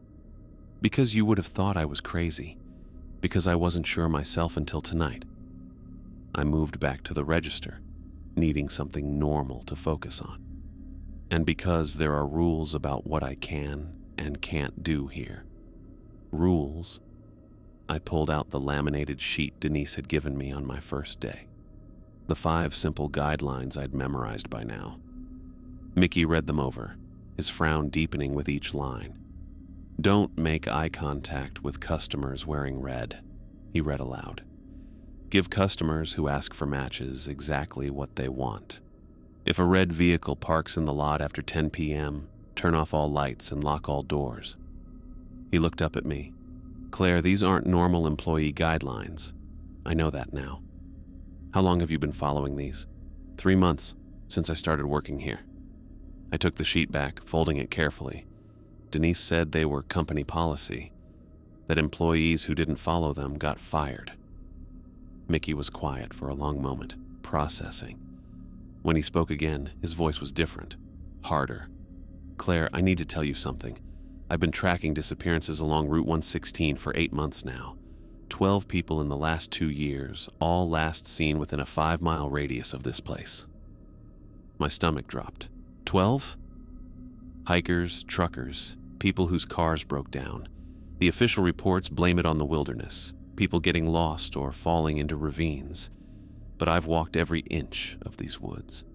Because you would have thought I was crazy. Because I wasn't sure myself until tonight. I moved back to the register, needing something normal to focus on. And because there are rules about what I can and can't do here. Rules. I pulled out the laminated sheet Denise had given me on my first day. The 5 simple guidelines I'd memorized by now. Mickey read them over, his frown deepening with each line. Don't make eye contact with customers wearing red, he read aloud. Give customers who ask for matches exactly what they want. If a red vehicle parks in the lot after 10 p.m., turn off all lights and lock all doors. He looked up at me. Claire, these aren't normal employee guidelines. I know that now. How long have you been following these? 3 months, since I started working here. I took the sheet back, folding it carefully. Denise said they were company policy, that employees who didn't follow them got fired. Mickey was quiet for a long moment, processing. When he spoke again, his voice was different, harder. Claire, I need to tell you something. I've been tracking disappearances along Route 116 for 8 months now. 12 people in the last 2 years, all last seen within a 5-mile radius of this place. My stomach dropped. 12? Hikers, truckers, people whose cars broke down. The official reports blame it on the wilderness, people getting lost or falling into ravines. But I've walked every inch of these woods.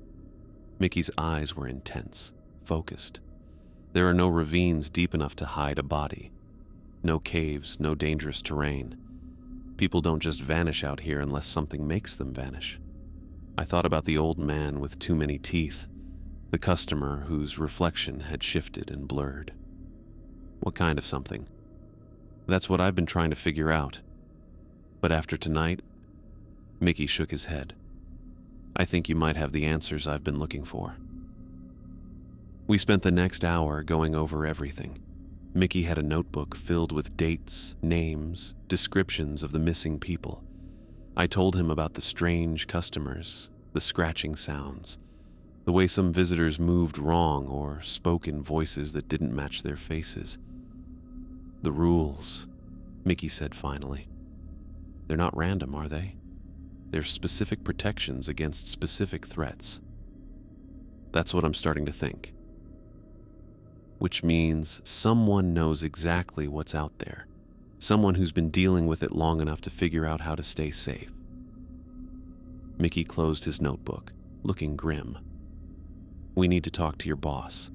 Mickey's eyes were intense, focused. There are no ravines deep enough to hide a body. No caves, no dangerous terrain. People don't just vanish out here unless something makes them vanish. I thought about the old man with too many teeth, the customer whose reflection had shifted and blurred. What kind of something? That's what I've been trying to figure out. But after tonight, Mickey shook his head. I think you might have the answers I've been looking for. We spent the next hour going over everything. Mickey had a notebook filled with dates, names, descriptions of the missing people. I told him about the strange customers, the scratching sounds, the way some visitors moved wrong or spoke in voices that didn't match their faces. The rules, Mickey said finally. They're not random, are they? There's specific protections against specific threats. That's what I'm starting to think. Which means someone knows exactly what's out there. Someone who's been dealing with it long enough to figure out how to stay safe. Mickey closed his notebook, looking grim. We need to talk to your boss.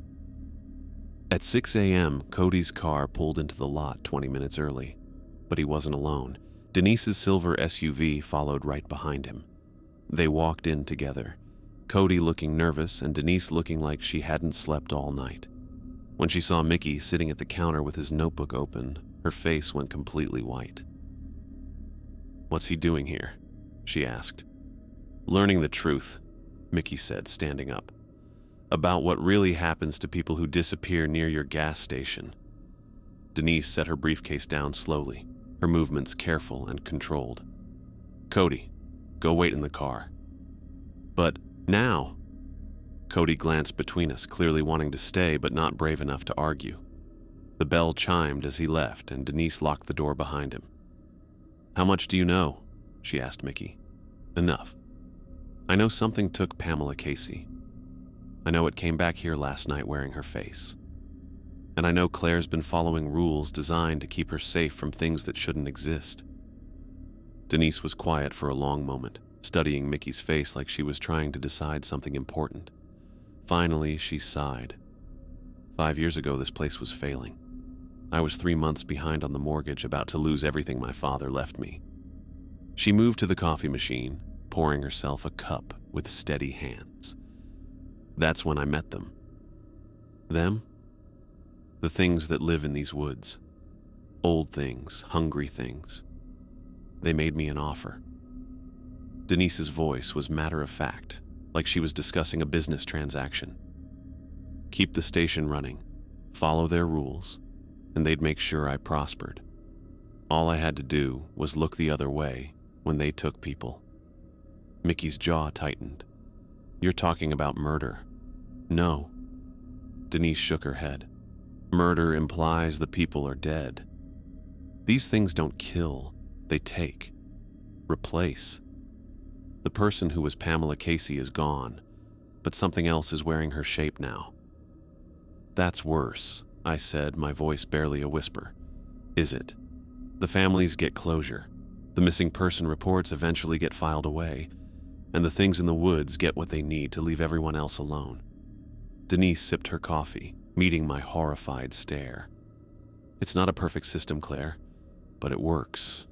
At 6 a.m., Cody's car pulled into the lot 20 minutes early, but he wasn't alone. Denise's silver SUV followed right behind him. They walked in together, Cody looking nervous and Denise looking like she hadn't slept all night. When she saw Mickey sitting at the counter with his notebook open, her face went completely white. What's he doing here? She asked. Learning the truth, Mickey said, standing up. About what really happens to people who disappear near your gas station. Denise set her briefcase down slowly, her movements careful and controlled. Cody, go wait in the car. But now? Cody glanced between us, clearly wanting to stay but not brave enough to argue. The bell chimed as he left, and Denise locked the door behind him. How much do you know? She asked Mickey. Enough. I know something took Pamela Casey. I know it came back here last night wearing her face. And I know Claire's been following rules designed to keep her safe from things that shouldn't exist. Denise was quiet for a long moment, studying Mickey's face like she was trying to decide something important. Finally, she sighed. 5 years ago, this place was failing. I was 3 months behind on the mortgage, about to lose everything my father left me. She moved to the coffee machine, pouring herself a cup with steady hands. That's when I met them. Them? The things that live in these woods. Old things, hungry things. They made me an offer. Denise's voice was matter of fact, like she was discussing a business transaction. Keep the station running, follow their rules, and they'd make sure I prospered. All I had to do was look the other way when they took people. Mickey's jaw tightened. You're talking about murder. No. Denise shook her head. Murder implies the people are dead. These things don't kill, they take, replace. The person who was Pamela Casey is gone, but something else is wearing her shape now. That's worse, I said, my voice barely a whisper. Is it? The families get closure. The missing person reports eventually get filed away, and the things in the woods get what they need to leave everyone else alone. Denise sipped her coffee, meeting my horrified stare. It's not a perfect system, Claire, but it works.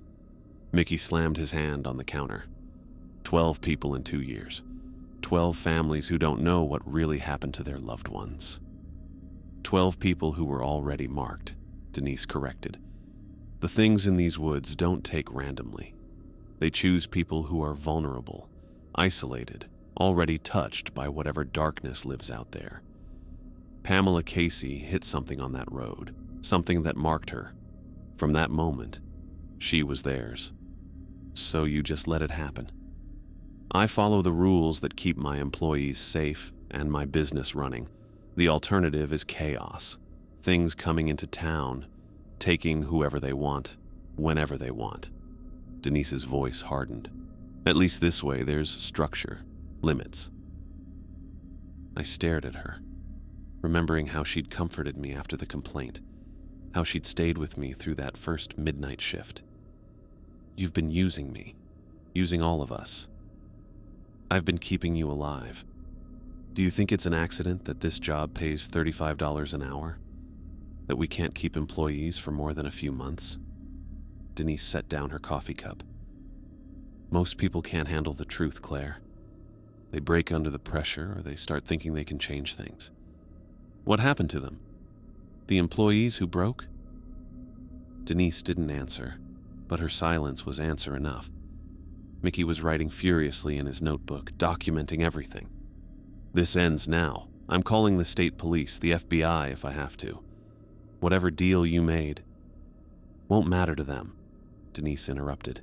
Mickey slammed his hand on the counter. 12 people in 2 years. 12 families who don't know what really happened to their loved ones. 12 people who were already marked, Denise corrected. The things in these woods don't take randomly. They choose people who are vulnerable, isolated, already touched by whatever darkness lives out there. Pamela Casey hit something on that road, something that marked her. From that moment, she was theirs. So you just let it happen. I follow the rules that keep my employees safe and my business running. The alternative is chaos. Things coming into town, taking whoever they want, whenever they want. Denise's voice hardened. At least this way there's structure, limits. I stared at her, remembering how she'd comforted me after the complaint, how she'd stayed with me through that first midnight shift. You've been using me, using all of us. I've been keeping you alive. Do you think it's an accident that this job pays $35 an hour? That we can't keep employees for more than a few months? Denise set down her coffee cup. Most people can't handle the truth, Claire. They break under the pressure, or they start thinking they can change things. What happened to them? The employees who broke? Denise didn't answer, but her silence was answer enough. Mickey was writing furiously in his notebook, documenting everything. This ends now. I'm calling the state police, the FBI if I have to. Whatever deal you made won't matter to them, Denise interrupted.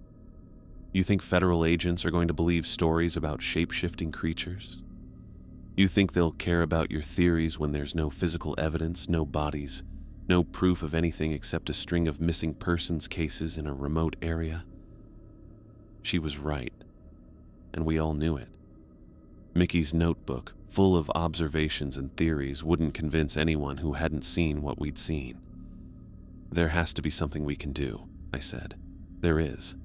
You think federal agents are going to believe stories about shape-shifting creatures? You think they'll care about your theories when there's no physical evidence, no bodies, no proof of anything except a string of missing persons cases in a remote area? She was right, and we all knew it. Mickey's notebook, full of observations and theories, wouldn't convince anyone who hadn't seen what we'd seen. There has to be something we can do, I said. There is.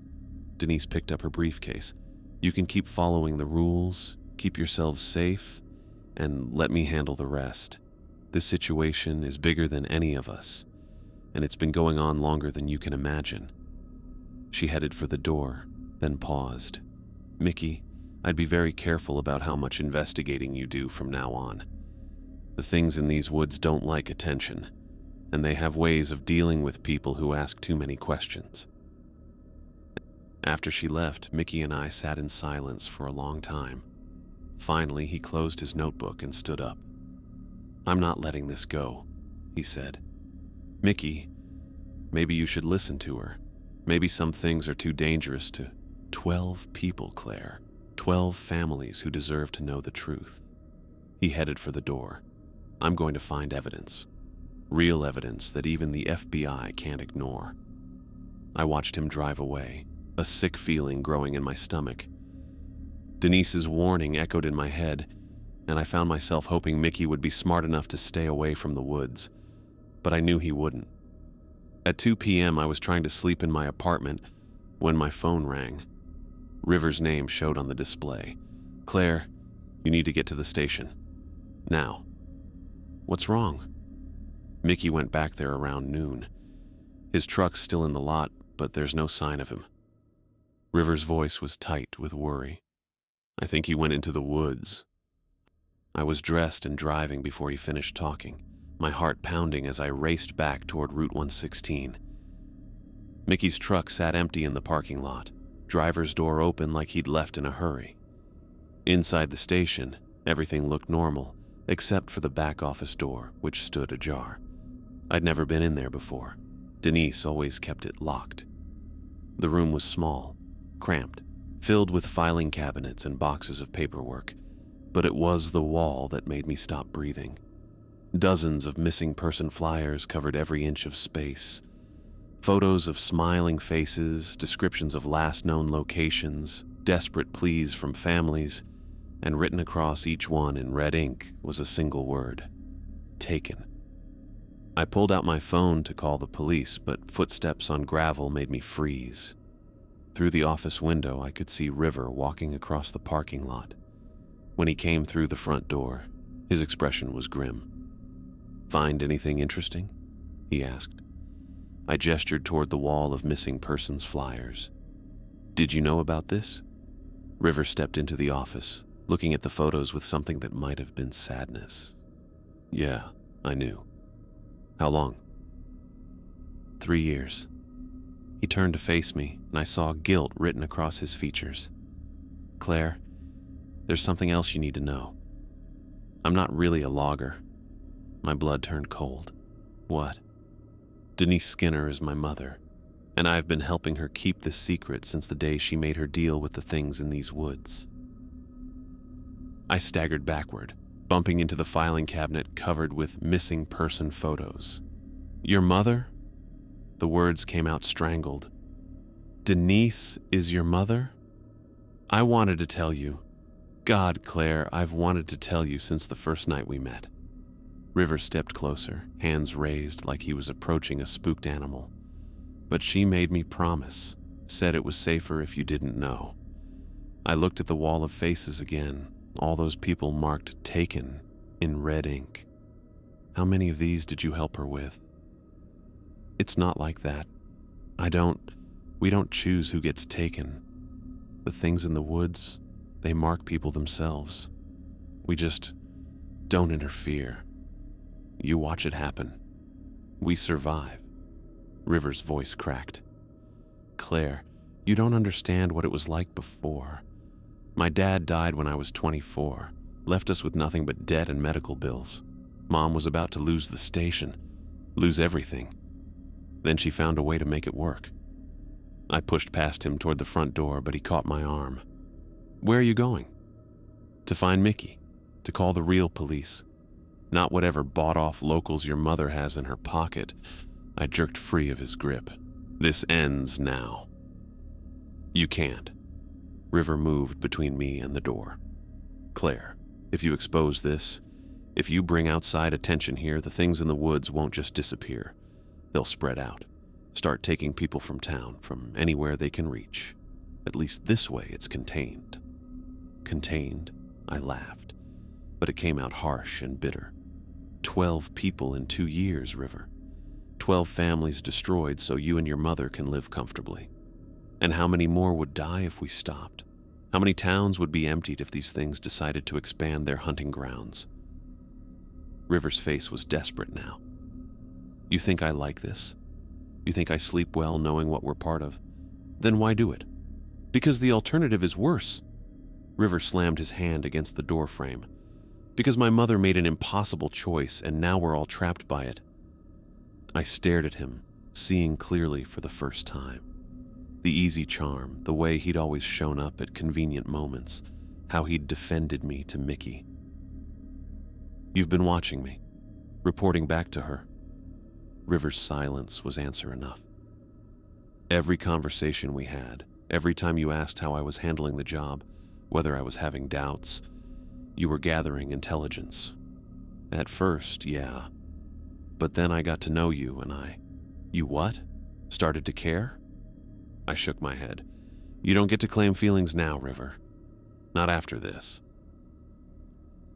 Denise picked up her briefcase. You can keep following the rules, keep yourselves safe, and let me handle the rest. This situation is bigger than any of us, and it's been going on longer than you can imagine. She headed for the door, then paused. Mickey, I'd be very careful about how much investigating you do from now on. The things in these woods don't like attention, and they have ways of dealing with people who ask too many questions. After she left, Mickey and I sat in silence for a long time. Finally, he closed his notebook and stood up. I'm not letting this go, he said. Mickey, maybe you should listen to her. Maybe some things are too dangerous to... 12 people, Claire. 12 families who deserve to know the truth. He headed for the door. I'm going to find evidence. Real evidence that even the FBI can't ignore. I watched him drive away, a sick feeling growing in my stomach. Denise's warning echoed in my head, and I found myself hoping Mickey would be smart enough to stay away from the woods, but I knew he wouldn't. At 2 p.m., I was trying to sleep in my apartment when my phone rang. River's name showed on the display. Claire, you need to get to the station. Now. What's wrong? Mickey went back there around noon. His truck's still in the lot, but there's no sign of him." River's voice was tight with worry. "I think he went into the woods." I was dressed and driving before he finished talking, my heart pounding as I raced back toward Route 116. Mickey's truck sat empty in the parking lot, driver's door open like he'd left in a hurry. Inside the station, everything looked normal, except for the back office door, which stood ajar. I'd never been in there before. Denise always kept it locked. The room was small, cramped, filled with filing cabinets and boxes of paperwork, but it was the wall that made me stop breathing. Dozens of missing person flyers covered every inch of space. Photos of smiling faces, descriptions of last known locations, desperate pleas from families, and written across each one in red ink was a single word: taken. I pulled out my phone to call the police, but footsteps on gravel made me freeze. Through the office window, I could see River walking across the parking lot. When he came through the front door, his expression was grim. "Find anything interesting?" he asked. I gestured toward the wall of missing persons flyers. "Did you know about this?" River stepped into the office, looking at the photos with something that might have been sadness. "Yeah, I knew." "How long?" 3 years. He turned to face me, and I saw guilt written across his features. "Claire, there's something else you need to know. I'm not really a logger." My blood turned cold. "What?" "Denise Skinner is my mother, and I've been helping her keep this secret since the day she made her deal with the things in these woods." I staggered backward, bumping into the filing cabinet covered with missing person photos. "Your mother?" The words came out strangled. "Denise is your mother? I wanted to tell you. God, Claire, I've wanted to tell you since the first night we met." River stepped closer, hands raised like he was approaching a spooked animal. "But she made me promise, said it was safer if you didn't know." I looked at the wall of faces again, all those people marked taken in red ink. "How many of these did you help her with?" "It's not like that. We don't choose who gets taken. The things in the woods, they mark people themselves. We just don't interfere. You watch it happen. We survive." River's voice cracked. "Claire, you don't understand what it was like before. My dad died when I was 24, left us with nothing but debt and medical bills. Mom was about to lose the station, lose everything. Then she found a way to make it work." I pushed past him toward the front door, but he caught my arm. "Where are you going?" "To find Mickey, to call the real police. Not whatever bought-off locals your mother has in her pocket." I jerked free of his grip. "This ends now." "You can't." River moved between me and the door. "Claire, if you expose this, if you bring outside attention here, the things in the woods won't just disappear. They'll spread out, start taking people from town, from anywhere they can reach. At least this way it's contained." "Contained?" I laughed, but it came out harsh and bitter. 12 people in 2 years, River. 12 families destroyed so you and your mother can live comfortably. And how many more would die if we stopped? How many towns would be emptied if these things decided to expand their hunting grounds? River's face was desperate now. "You think I like this? You think I sleep well knowing what we're part of? Then why do it? Because the alternative is worse." River slammed his hand against the door frame. "Because my mother made an impossible choice and now we're all trapped by it." I stared at him, seeing clearly for the first time. The easy charm, the way he'd always shown up at convenient moments, how he'd defended me to Mickey. "You've been watching me, reporting back to her." River's silence was answer enough. "Every conversation we had, every time you asked how I was handling the job, whether I was having doubts, you were gathering intelligence. At first, yeah. But then I got to know you and You what? Started to care?" I shook my head. "You don't get to claim feelings now, River. Not after this."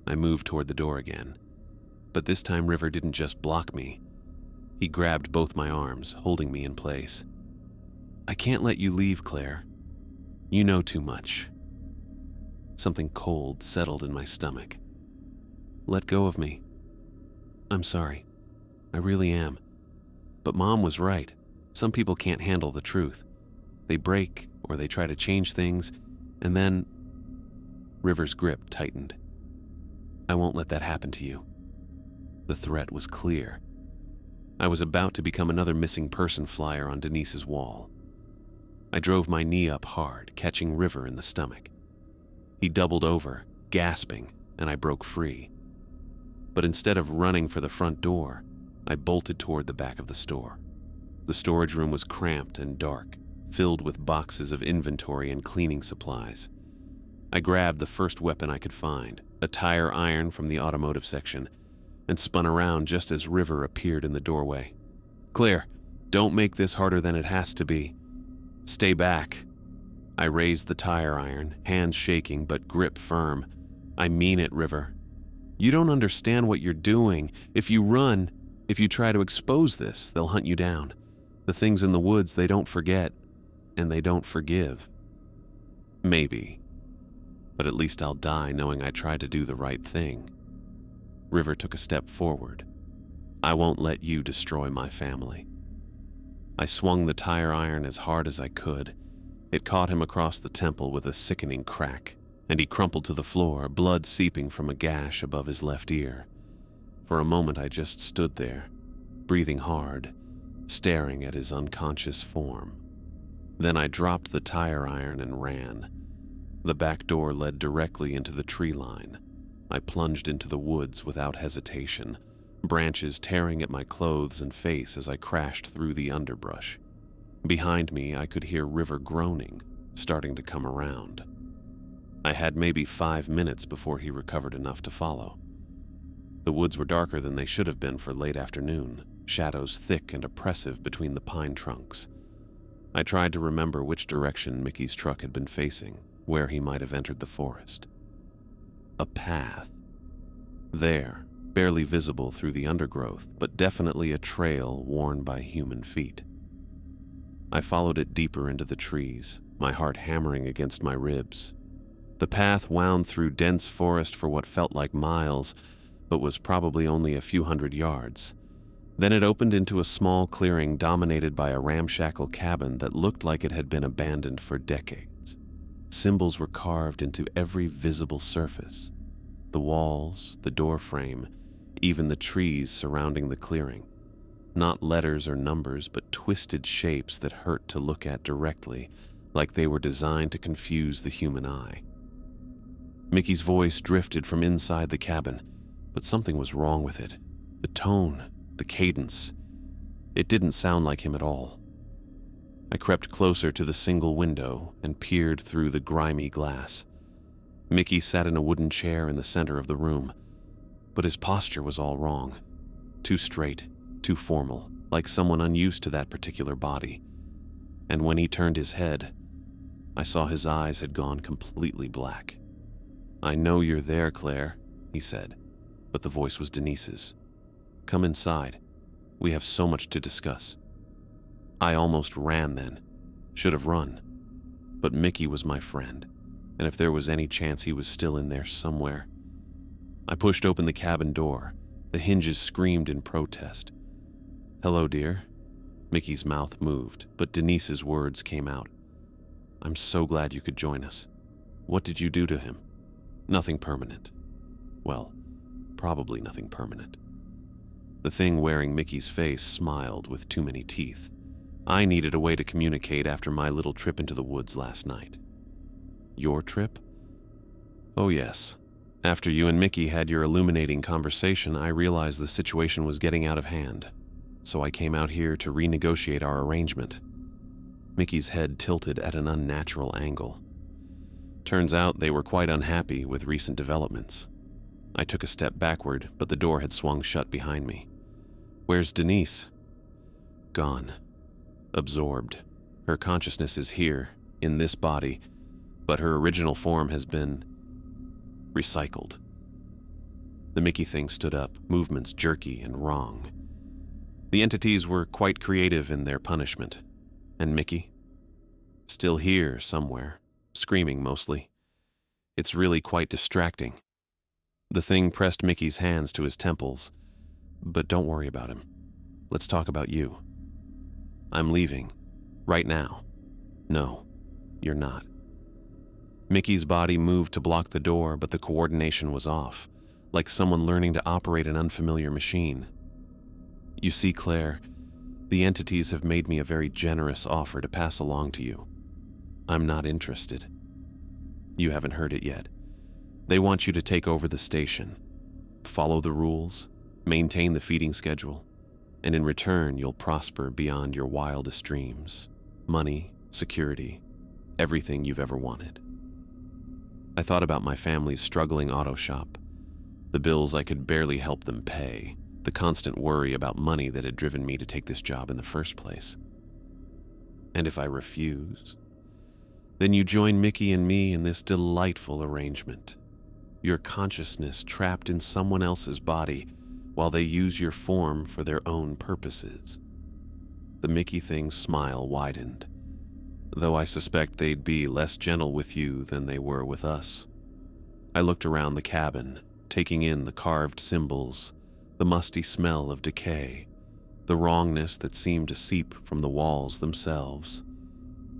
I moved toward the door again. But this time River didn't just block me. He grabbed both my arms, holding me in place. "I can't let you leave, Claire. You know too much." Something cold settled in my stomach. "Let go of me. I'm sorry. I really am. But Mom was right. Some people can't handle the truth. They break, or they try to change things, and then..." River's grip tightened. "I won't let that happen to you." The threat was clear. I was about to become another missing person flyer on Denise's wall. I drove my knee up hard, catching River in the stomach. He doubled over, gasping, and I broke free. But instead of running for the front door, I bolted toward the back of the store. The storage room was cramped and dark, filled with boxes of inventory and cleaning supplies. I grabbed the first weapon I could find, a tire iron from the automotive section, and spun around just as River appeared in the doorway. "Claire, don't make this harder than it has to be. Stay back." I raised the tire iron, hands shaking but grip firm. "I mean it, River. You don't understand what you're doing. If you run, if you try to expose this, they'll hunt you down. The things in the woods, they don't forget, and they don't forgive." "Maybe. But at least I'll die knowing I tried to do the right thing." River took a step forward. "I won't let you destroy my family." I swung the tire iron as hard as I could. It caught him across the temple with a sickening crack, and he crumpled to the floor, blood seeping from a gash above his left ear. For a moment I just stood there, breathing hard, staring at his unconscious form. Then I dropped the tire iron and ran. The back door led directly into the tree line. I plunged into the woods without hesitation, branches tearing at my clothes and face as I crashed through the underbrush. Behind me, I could hear River groaning, starting to come around. I had maybe 5 minutes before he recovered enough to follow. The woods were darker than they should have been for late afternoon, shadows thick and oppressive between the pine trunks. I tried to remember which direction Mickey's truck had been facing, where he might have entered the forest. A path. There, barely visible through the undergrowth, but definitely a trail worn by human feet. I followed it deeper into the trees, my heart hammering against my ribs. The path wound through dense forest for what felt like miles, but was probably only a few hundred yards. Then it opened into a small clearing dominated by a ramshackle cabin that looked like it had been abandoned for decades. Symbols were carved into every visible surface. The walls, the doorframe, even the trees surrounding the clearing. Not letters or numbers, but twisted shapes that hurt to look at directly, like they were designed to confuse the human eye. Mickey's voice drifted from inside the cabin, but something was wrong with it. The tone, the cadence. It didn't sound like him at all. I crept closer to the single window and peered through the grimy glass. Mickey sat in a wooden chair in the center of the room, but his posture was all wrong. Too straight, too formal, like someone unused to that particular body. And when he turned his head, I saw his eyes had gone completely black. "I know you're there, Claire," he said, but the voice was Denise's. "Come inside. We have so much to discuss." I almost ran then. Should have run. But Mickey was my friend, and if there was any chance he was still in there somewhere. I pushed open the cabin door. The hinges screamed in protest. "Hello, dear." Mickey's mouth moved, but Denise's words came out. "I'm so glad you could join us. What did you do to him?" "Nothing permanent." Well, probably nothing permanent. The thing wearing Mickey's face smiled with too many teeth. I needed a way to communicate after my little trip into the woods last night. "Your trip?" "Oh yes. After you and Mickey had your illuminating conversation, I realized the situation was getting out of hand. So I came out here to renegotiate our arrangement." Mickey's head tilted at an unnatural angle. Turns out they were quite unhappy with recent developments. I took a step backward, but the door had swung shut behind me. "Where's Denise?" "Gone. Absorbed. Her consciousness is here, in this body, but her original form has been recycled." The Mickey thing stood up, movements jerky and wrong. The entities were quite creative in their punishment. And Mickey? Still here somewhere, screaming mostly. It's really quite distracting. The thing pressed Mickey's hands to his temples. But don't worry about him. Let's talk about you. I'm leaving. Right now. No, you're not. Mickey's body moved to block the door, but the coordination was off, like someone learning to operate an unfamiliar machine. You see, Claire, the entities have made me a very generous offer to pass along to you. I'm not interested. You haven't heard it yet. They want you to take over the station, follow the rules, maintain the feeding schedule, and in return you'll prosper beyond your wildest dreams. Money, security, everything you've ever wanted. I thought about my family's struggling auto shop, the bills I could barely help them pay, the constant worry about money that had driven me to take this job in the first place. And if I refuse, then you join Mickey and me in this delightful arrangement. Your consciousness trapped in someone else's body while they use your form for their own purposes. The Mickey Thing's smile widened, though I suspect they'd be less gentle with you than they were with us. I looked around the cabin, taking in the carved symbols, the musty smell of decay, the wrongness that seemed to seep from the walls themselves.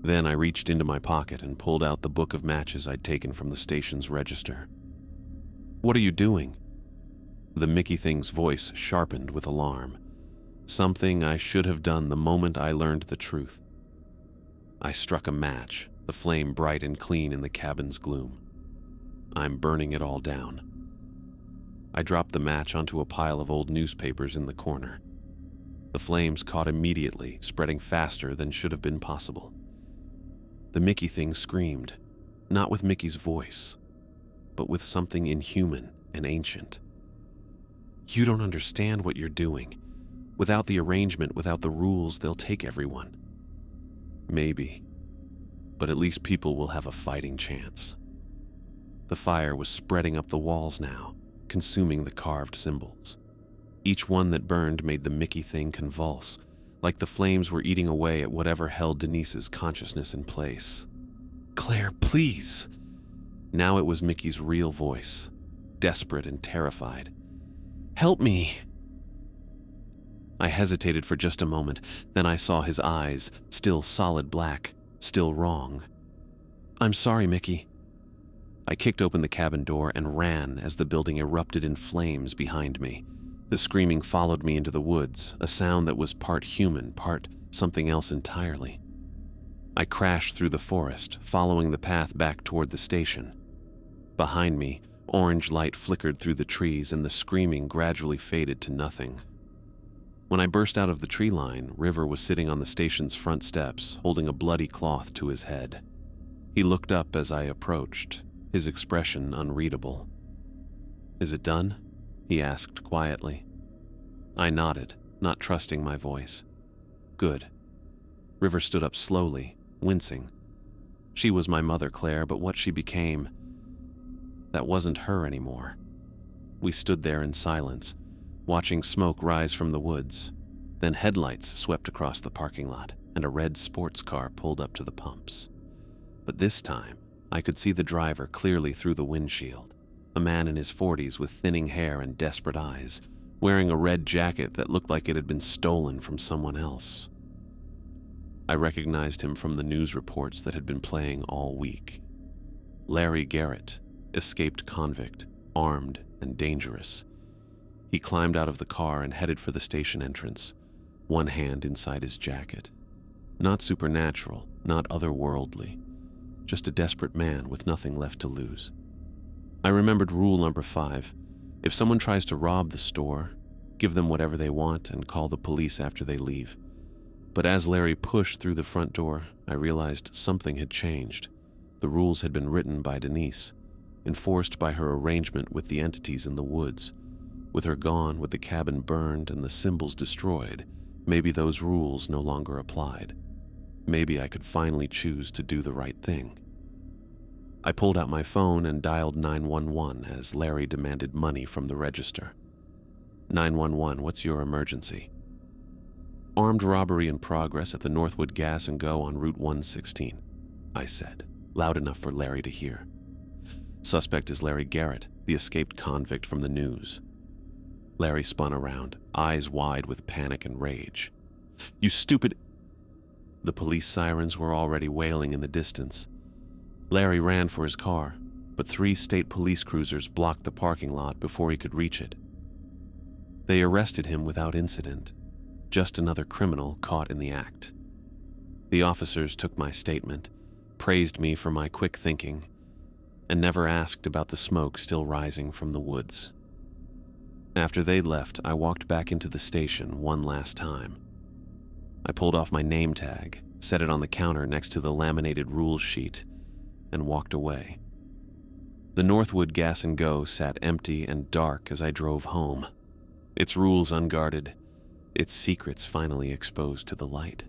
Then I reached into my pocket and pulled out the book of matches I'd taken from the station's register. What are you doing? The Mickey Thing's voice sharpened with alarm, something I should have done the moment I learned the truth. I struck a match, the flame bright and clean in the cabin's gloom. I'm burning it all down. I dropped the match onto a pile of old newspapers in the corner. The flames caught immediately, spreading faster than should have been possible. The Mickey Thing screamed, not with Mickey's voice, but with something inhuman and ancient. You don't understand what you're doing. Without the arrangement, without the rules, they'll take everyone. Maybe, but at least people will have a fighting chance. The fire was spreading up the walls now, consuming the carved symbols. Each one that burned made the Mickey Thing convulse, like the flames were eating away at whatever held Denise's consciousness in place. Claire, please! Now it was Mickey's real voice, desperate and terrified. Help me! I hesitated for just a moment, then I saw his eyes, still solid black, still wrong. I'm sorry, Mickey. I kicked open the cabin door and ran as the building erupted in flames behind me. The screaming followed me into the woods, a sound that was part human, part something else entirely. I crashed through the forest, following the path back toward the station. Behind me, orange light flickered through the trees and the screaming gradually faded to nothing. When I burst out of the tree line, River was sitting on the station's front steps, holding a bloody cloth to his head. He looked up as I approached, his expression unreadable. Is it done? He asked quietly. I nodded, not trusting my voice. Good. River stood up slowly, wincing. She was my mother, Claire, but what she became, that wasn't her anymore. We stood there in silence, watching smoke rise from the woods. Then headlights swept across the parking lot, and a red sports car pulled up to the pumps. But this time, I could see the driver clearly through the windshield, a man in his 40s with thinning hair and desperate eyes, wearing a red jacket that looked like it had been stolen from someone else. I recognized him from the news reports that had been playing all week. Larry Garrett, escaped convict, armed and dangerous. He climbed out of the car and headed for the station entrance, one hand inside his jacket. Not supernatural, not otherworldly, just a desperate man with nothing left to lose. I remembered rule number 5. If someone tries to rob the store, give them whatever they want and call the police after they leave. But as Larry pushed through the front door, I realized something had changed. The rules had been written by Denise, enforced by her arrangement with the entities in the woods. With her gone, with the cabin burned and the symbols destroyed, maybe those rules no longer applied. Maybe I could finally choose to do the right thing. I pulled out my phone and dialed 911 as Larry demanded money from the register. 911, what's your emergency? Armed robbery in progress at the Northwood Gas and Go on Route 116, I said, loud enough for Larry to hear. Suspect is Larry Garrett, the escaped convict from the news. Larry spun around, eyes wide with panic and rage. You stupid... The police sirens were already wailing in the distance. Larry ran for his car, but 3 state police cruisers blocked the parking lot before he could reach it. They arrested him without incident, just another criminal caught in the act. The officers took my statement, praised me for my quick thinking, and never asked about the smoke still rising from the woods. After they left, I walked back into the station one last time. I pulled off my name tag, set it on the counter next to the laminated rules sheet, and walked away. The Northwood Gas and Go sat empty and dark as I drove home, its rules unguarded, its secrets finally exposed to the light.